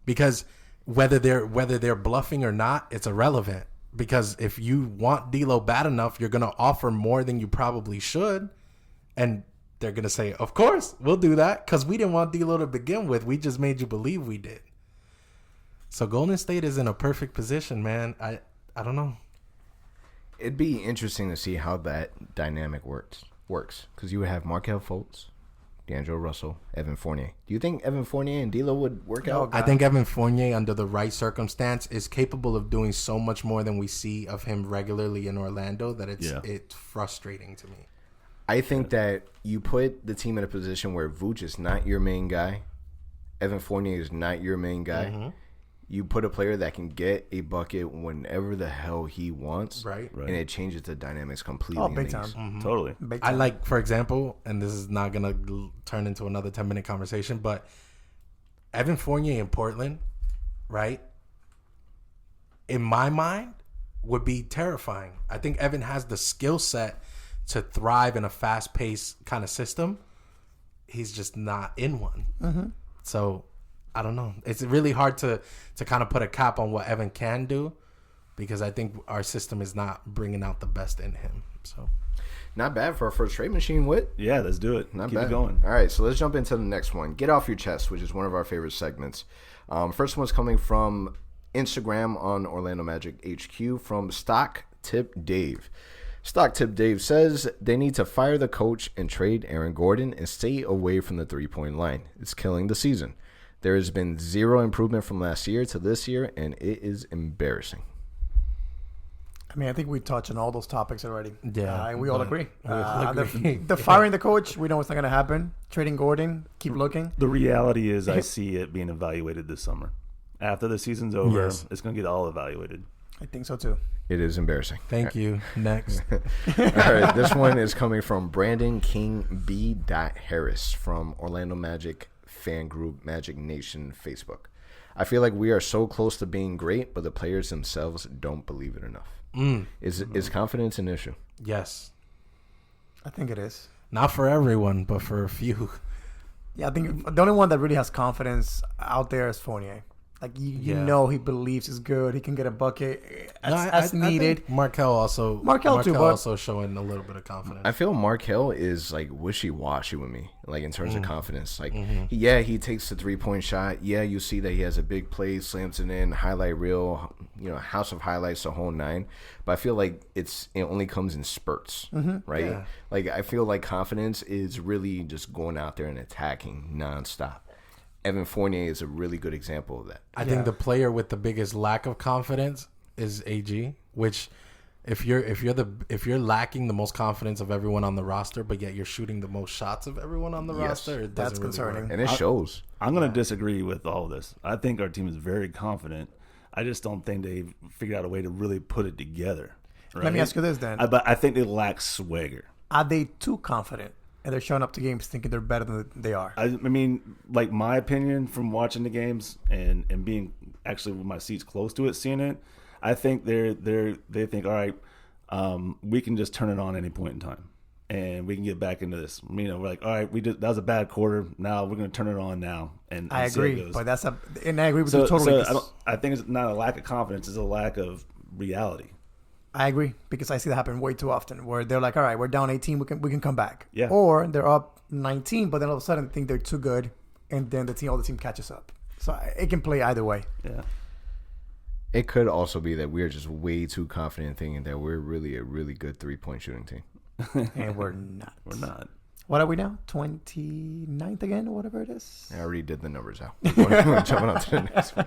because whether they're bluffing or not, it's irrelevant. Because if you want D'Lo bad enough, you're gonna offer more than you probably should, and they're gonna say, "Of course, we'll do that," because we didn't want D'Lo to begin with. We just made you believe we did. So Golden State is in a perfect position, man. I don't know. It'd be interesting to see how that dynamic works because you would have Markelle Fultz, D'Angelo Russell, Evan Fournier. Do you think Evan Fournier and D'Lo would work out? I think Evan Fournier, under the right circumstance, is capable of doing so much more than we see of him regularly in Orlando that it's frustrating to me. I think that you put the team in a position where Vooch is not your main guy, Evan Fournier is not your main guy. Mm-hmm. You put a player that can get a bucket whenever the hell he wants, Right. and it changes the dynamics completely. Oh, in big the time. East. Totally. Big I time. like, for example, and this is not going to turn into another 10-minute conversation, but Evan Fournier in Portland, right, in my mind, would be terrifying. I think Evan has the skill set to thrive in a fast-paced kind of system. He's just not in one. Mm-hmm. So, I don't know. It's really hard to kind of put a cap on what Evan can do because I think our system is not bringing out the best in him. So, Not bad for our first trade machine, Whit. Yeah, let's do it. Not Keep bad. it going. All right, so let's jump into the next one. Get off your chest, which is one of our favorite segments. First one's coming from Instagram on Orlando Magic HQ from Stock Tip Dave. Stock Tip Dave says they need to fire the coach and trade Aaron Gordon and stay away from the three-point line. It's killing the season. There has been zero improvement from last year to this year, and it is embarrassing. I mean, I think we touched on all those topics already. Yeah, and we all but agree. we all agree. The firing the coach, we know it's not going to happen. Trading Gordon, keep looking. The reality is I see it being evaluated this summer. After the season's over, Yes. it's going to get all evaluated. I think so too. It is embarrassing. Thank you. Next. All right, this one is coming from Brandon King B. Harris from Orlando Magic fan group Magic Nation Facebook. I feel like we are so close to being great, but the players themselves don't believe it enough. Is confidence an issue? Yes. I think it is. Not for everyone, but for a few. Yeah, I think the only one that really has confidence out there is Fournier. Like, you know he believes he's good. He can get a bucket as needed. I think Markel too, but also showing a little bit of confidence. I feel Markel is like wishy-washy with me, like in terms of confidence. Like, yeah, he takes the 3-point shot. Yeah, you see that he has a big play, slams it in, highlight reel, house of highlights, the whole nine. But I feel like it only comes in spurts, right? Yeah. Like, I feel like confidence is really just going out there and attacking nonstop. Evan Fournier is a really good example of that. I think the player with the biggest lack of confidence is AG, which if you're lacking the most confidence of everyone on the roster, but yet you're shooting the most shots of everyone on the roster, it doesn't really concerning. work. And it shows. I'm going to disagree with all this. I think our team is very confident. I just don't think they've figured out a way to really put it together. Right? Let me ask you this then. But I think they lack swagger. Are they too confident? And they're showing up to games thinking they're better than they are. I mean, like, my opinion from watching the games and being actually with my seats close to it, seeing it, I think they think, all right, we can just turn it on any point in time, and we can get back into this. We're like, all right, that was a bad quarter. Now we're going to turn it on now. And I see how it agree, goes. but and I agree with you totally. So I think it's not a lack of confidence; it's a lack of reality. I agree, because I see that happen way too often, where they're like, all right, we're down 18, we can come back. Yeah. Or they're up 19, but then all of a sudden they think they're too good, and then all the team catches up. So it can play either way. Yeah. It could also be that we're just way too confident thinking that we're really a really good 3-point shooting team. And we're not. We're not. What are we now? 29th again, or whatever it is? I already did the numbers out. We're jumping on to the next one.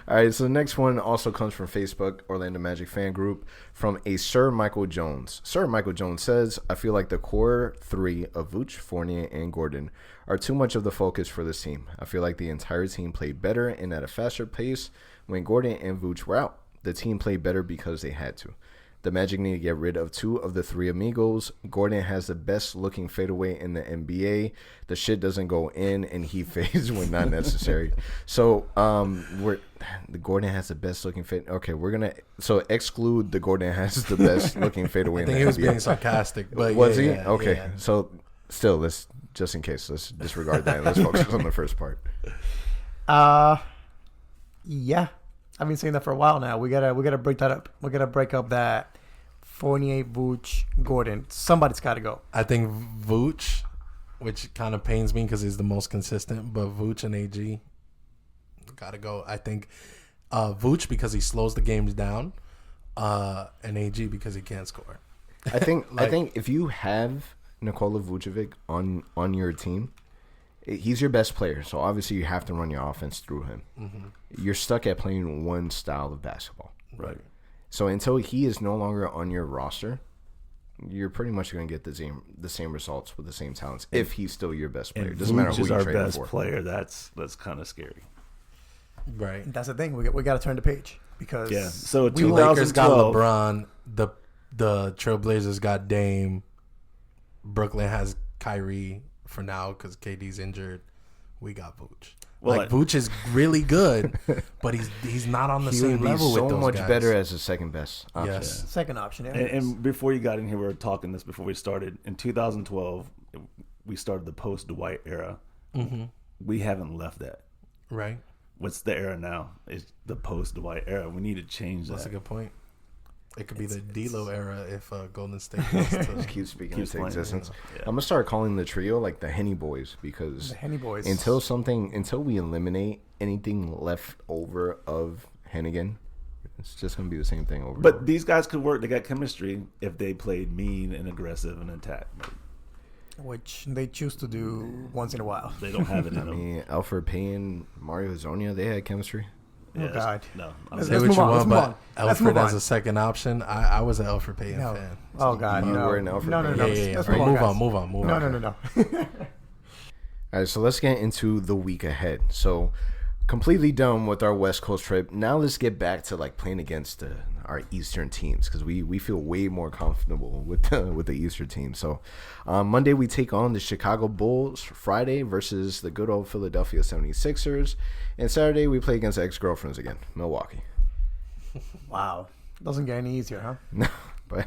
All right, so the next one also comes from Facebook, Orlando Magic fan group, from a Sir Michael Jones. Sir Michael Jones says, I feel like the core three of Vooch, Fournier, and Gordon are too much of the focus for this team. I feel like the entire team played better and at a faster pace when Gordon and Vooch were out. The team played better because they had to. The Magic need to get rid of 2 of the 3 amigos. Gordon has the best looking fadeaway in the NBA. The shit doesn't go in, and he fades when not necessary. So, the Gordon has the best looking fade. Okay, we're gonna exclude the Gordon has the best looking fadeaway. I think he was being sarcastic, but was he? Yeah, okay, yeah. so still, let's just in case, let's disregard that. Let's focus on the first part. Yeah. I've been saying that for a while now. We gotta break that up. We gotta break up that Fournier, Vooch, Gordon. Somebody's got to go. I think Vooch, which kind of pains me because he's the most consistent, but Vooch and AG gotta go. I think Vooch because he slows the games down, and AG because he can't score. I think if you have Nikola Vucevic on your team, he's your best player, so obviously you have to run your offense through him. You're stuck at playing one style of basketball. Right. So until he is no longer on your roster, you're pretty much going to get the same results with the same talents if he's still your best player. And Doesn't matter Vooch who is you our trade him best for. player. That's kind of scary. Right. That's the thing. We got to turn the page because So The Lakers got 2012, LeBron. The Trailblazers got Dame. Brooklyn has Kyrie for now because KD's injured. We got Vooch. Well, Vooch is really good, but he's not on the He same would be level so with those much guys. better as a second best option. Yes. second option. Yeah. And before you got in here, we were talking this before we started. In 2012, we started the post-Dwight era. We haven't left that. Right. What's the era now? It's the post-Dwight era. We need to change that. That's a good point. It could be the D'Lo era if Golden State was to Just keep speaking Keeps into playing, existence. yeah. I'm gonna start calling the trio like the Henny Boys because The Henny Boys. until we eliminate anything left over of Hennigan, it's just gonna be the same thing over. and over. But these guys could work. They got chemistry if they played mean and aggressive and attack. which they choose to do once in a while. They don't have it in I them. mean, Alfred Payne, Mario Hezonja, they had chemistry. Oh, God. No. Let's say what move you on, let's want, move but on. Let's Alfred move as on. a second option, I was an Alfred Payton No. fan. Oh, God. You No. were an Alfred No. Payton. Yeah. Let's Right. move on. Move on. No. All right, so let's get into the week ahead. So completely done with our West Coast trip. Now let's get back to like playing against our Eastern teams because we feel way more comfortable with the Eastern team. So Monday we take on the Chicago Bulls. Friday versus the good old Philadelphia 76ers. And Saturday we play against ex-girlfriends again, Milwaukee. Wow. Doesn't get any easier, huh? No.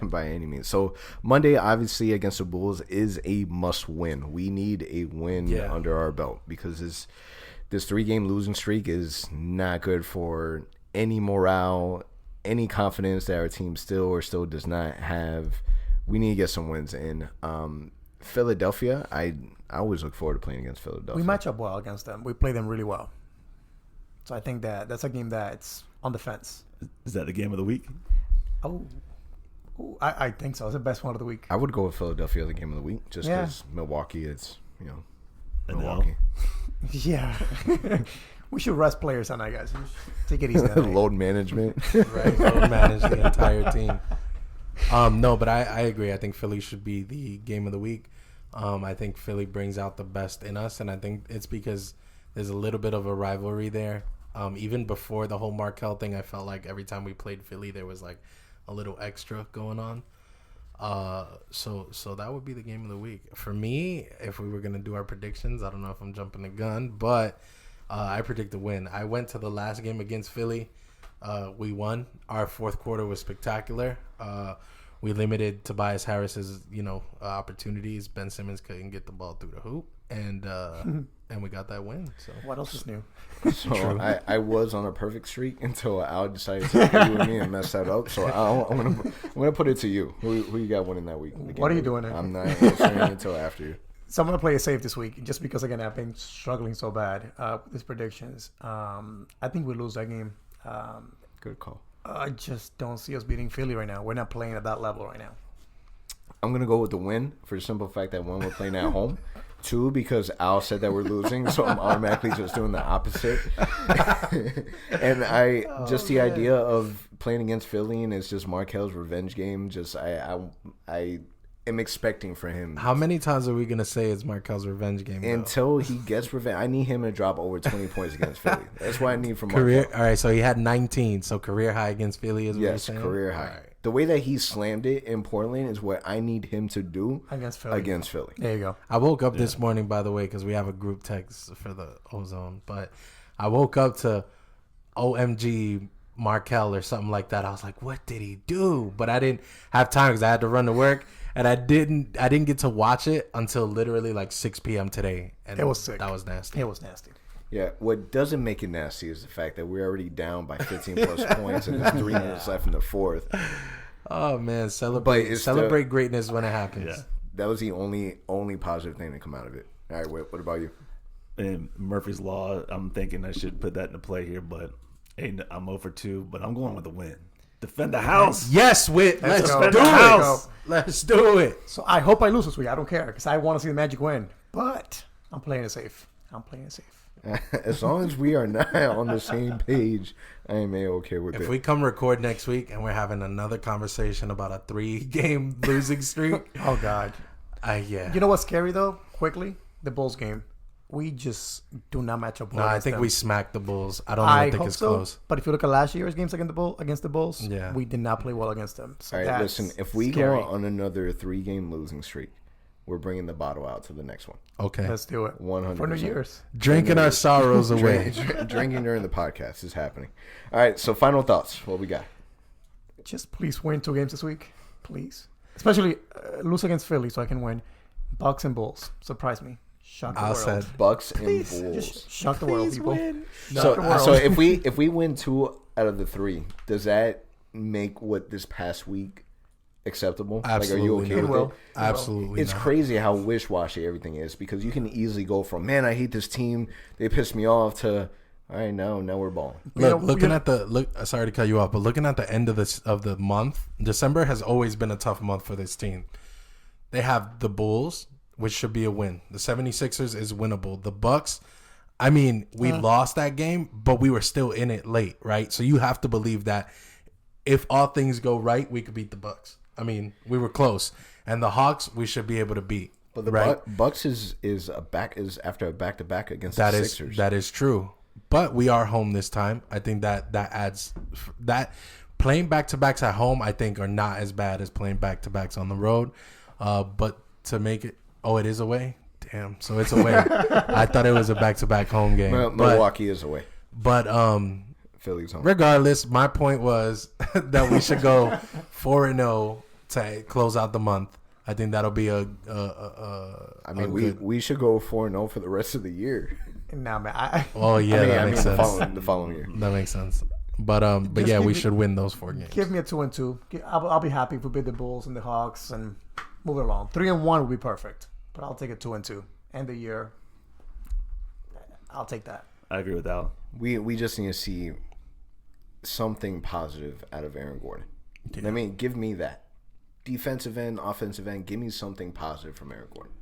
By any means. So Monday, obviously, against the Bulls is a must-win. We need a win under our belt because this 3-game losing streak is not good for any morale, any confidence that our team still does not have. We need to get some wins in. Philadelphia, I always look forward to playing against Philadelphia. We match up well against them. We play them really well. So I think that's a game that's on the fence. Is that the game of the week? Oh, I think so. It's the best one of the week. I would go with Philadelphia as the game of the week just because Milwaukee, it's, Milwaukee. Yeah. We should rest players on that, guys. Take it easy. Load management. Right, load manage the entire team. No, but I agree. I think Philly should be the game of the week. I think Philly brings out the best in us, and I think it's because there's a little bit of a rivalry there. Even before the whole Markelle thing, I felt like every time we played Philly, there was like a little extra going on. So that would be the game of the week. For me, if we were going to do our predictions, I don't know if I'm jumping the gun, but I predict a win. I went to the last game against Philly. We won. Our fourth quarter was spectacular. We limited Tobias Harris's, opportunities. Ben Simmons couldn't get the ball through the hoop, and we got that win. So what else is new? So I was on a perfect streak until Al decided to agree with me and mess that up. So I'm gonna put it to you. Who you got winning that week? What are you doing? I'm not answering until after you. So I'm gonna play it safe this week, just because again I've been struggling so bad with these predictions. I think we lose that game. Good call. I just don't see us beating Philly right now. We're not playing at that level right now. I'm going to go with the win for the simple fact that, one, we're playing at home. Two, because Al said that we're losing, so I'm automatically just doing the opposite. And the idea of playing against Philly and it's just Markel's revenge game, I am expecting for him. how many times are we going to say it's Markel's revenge game? Until he gets revenge. I need him to drop over 20 points against Philly. That's what I need from career. Markel. All right, so he had 19. So career high against Philly is what you're saying? Yes, career high. All right. The way that he slammed it in Portland is what I need him to do Against Philly. There you go. I woke up this morning, by the way, because we have a group text for the OZone. But I woke up to OMG Markel or something like that. I was like, what did he do? But I didn't have time because I had to run to work. And I didn't get to watch it until literally like 6 p.m. today. And It was sick. That was nasty. It was nasty. Yeah, what doesn't make it nasty is the fact that we're already down by 15 plus points and there's 3 minutes left in the fourth. Oh, man. Celebrate greatness when it happens. Yeah. That was the only positive thing to come out of it. All right, what about you? And Murphy's Law, I'm thinking I should put that into play here, but I'm 0 for 2, but I'm going with a win. Defend the house. Yes, Whit. Let's go. do Let's it. Let's do it. So I hope I lose this week. I don't care because I want to see the Magic win. But I'm playing it safe. As long as we are not on the same page, I am okay with it. If we come record next week and we're having another conversation about a 3-game losing streak, Oh, God. yeah. You know what's scary, though? Quickly, the Bulls game. We just do not match up well No, I against think them. we smacked the Bulls. I don't think hope it's so, close. But if you look at last year's games against the Bulls, Yeah. we did not play well against them. So All right, that's listen, if we scary. go on another 3-game losing streak, we're bringing the bottle out to the next one. Okay. Let's do it. 100%. For New Year's. Drinking our sorrows away. Drinking during the podcast is happening. All right, so final thoughts. What we got? Just please win 2 games this week. Please. Especially lose against Philly so I can win. Bucks and Bulls. Surprise me. Shock the I world. said Bucks and Please, Bulls. just shock the world, people. Shock So, the world. so if we win 2 out of the 3, does that make what this past week acceptable? Absolutely Like, are you okay not. with it? Absolutely It's not. crazy how wish-washy everything is because you can easily go from, man, I hate this team, they pissed me off, to, all right, now we're balling. Sorry to cut you off, but looking at the end of the month, December has always been a tough month for this team. They have the Bulls, which should be a win. The 76ers is winnable. The Bucks, I mean, we lost that game, but we were still in it late, right? So you have to believe that if all things go right, we could beat the Bucks. I mean, we were close. And the Hawks, we should be able to beat. But the right? Bucks is after a back-to-back against That the is Sixers. that is true. But we are home this time. I think that adds that. Playing back-to-backs at home, I think, are not as bad as playing back-to-backs on the road. But to make it... Oh, it is away? Damn. So it's away. I thought it was a back-to-back home game. Milwaukee is away. But Philly's home. regardless, my point was that we should go 4-0 to close out the month. I think that'll be I mean, we should go 4-0 for the rest of the year. Nah, man. Oh, yeah, that makes sense. The following year. That makes sense. But yeah, we should win those 4 games. Give me a 2-2. I'll be happy if we beat the Bulls and the Hawks and move it along. 3-1 would be perfect, but I'll take a 2-2. End the year. I'll take that. I agree with Al. We just need to see something positive out of Aaron Gordon. Yeah. I mean, give me that. Defensive end, offensive end, give me something positive from Aaron Gordon.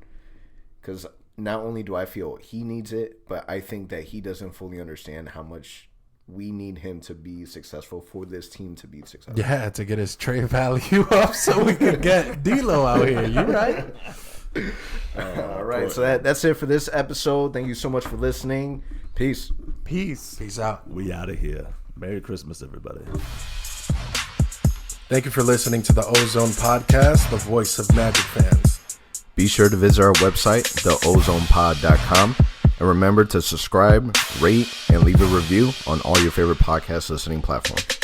Because not only do I feel he needs it, but I think that he doesn't fully understand how much we need him to be successful for this team to be successful. Yeah, to get his trade value up so we could get D'Lo out here. You right? All right, so that's it for this episode. Thank you so much for listening. Peace. Peace out. We out of here. Merry Christmas, everybody. Thank you for listening to the OZone Podcast, the voice of Magic fans. Be sure to visit our website, theozonepod.com. And remember to subscribe, rate, and leave a review on all your favorite podcast listening platforms.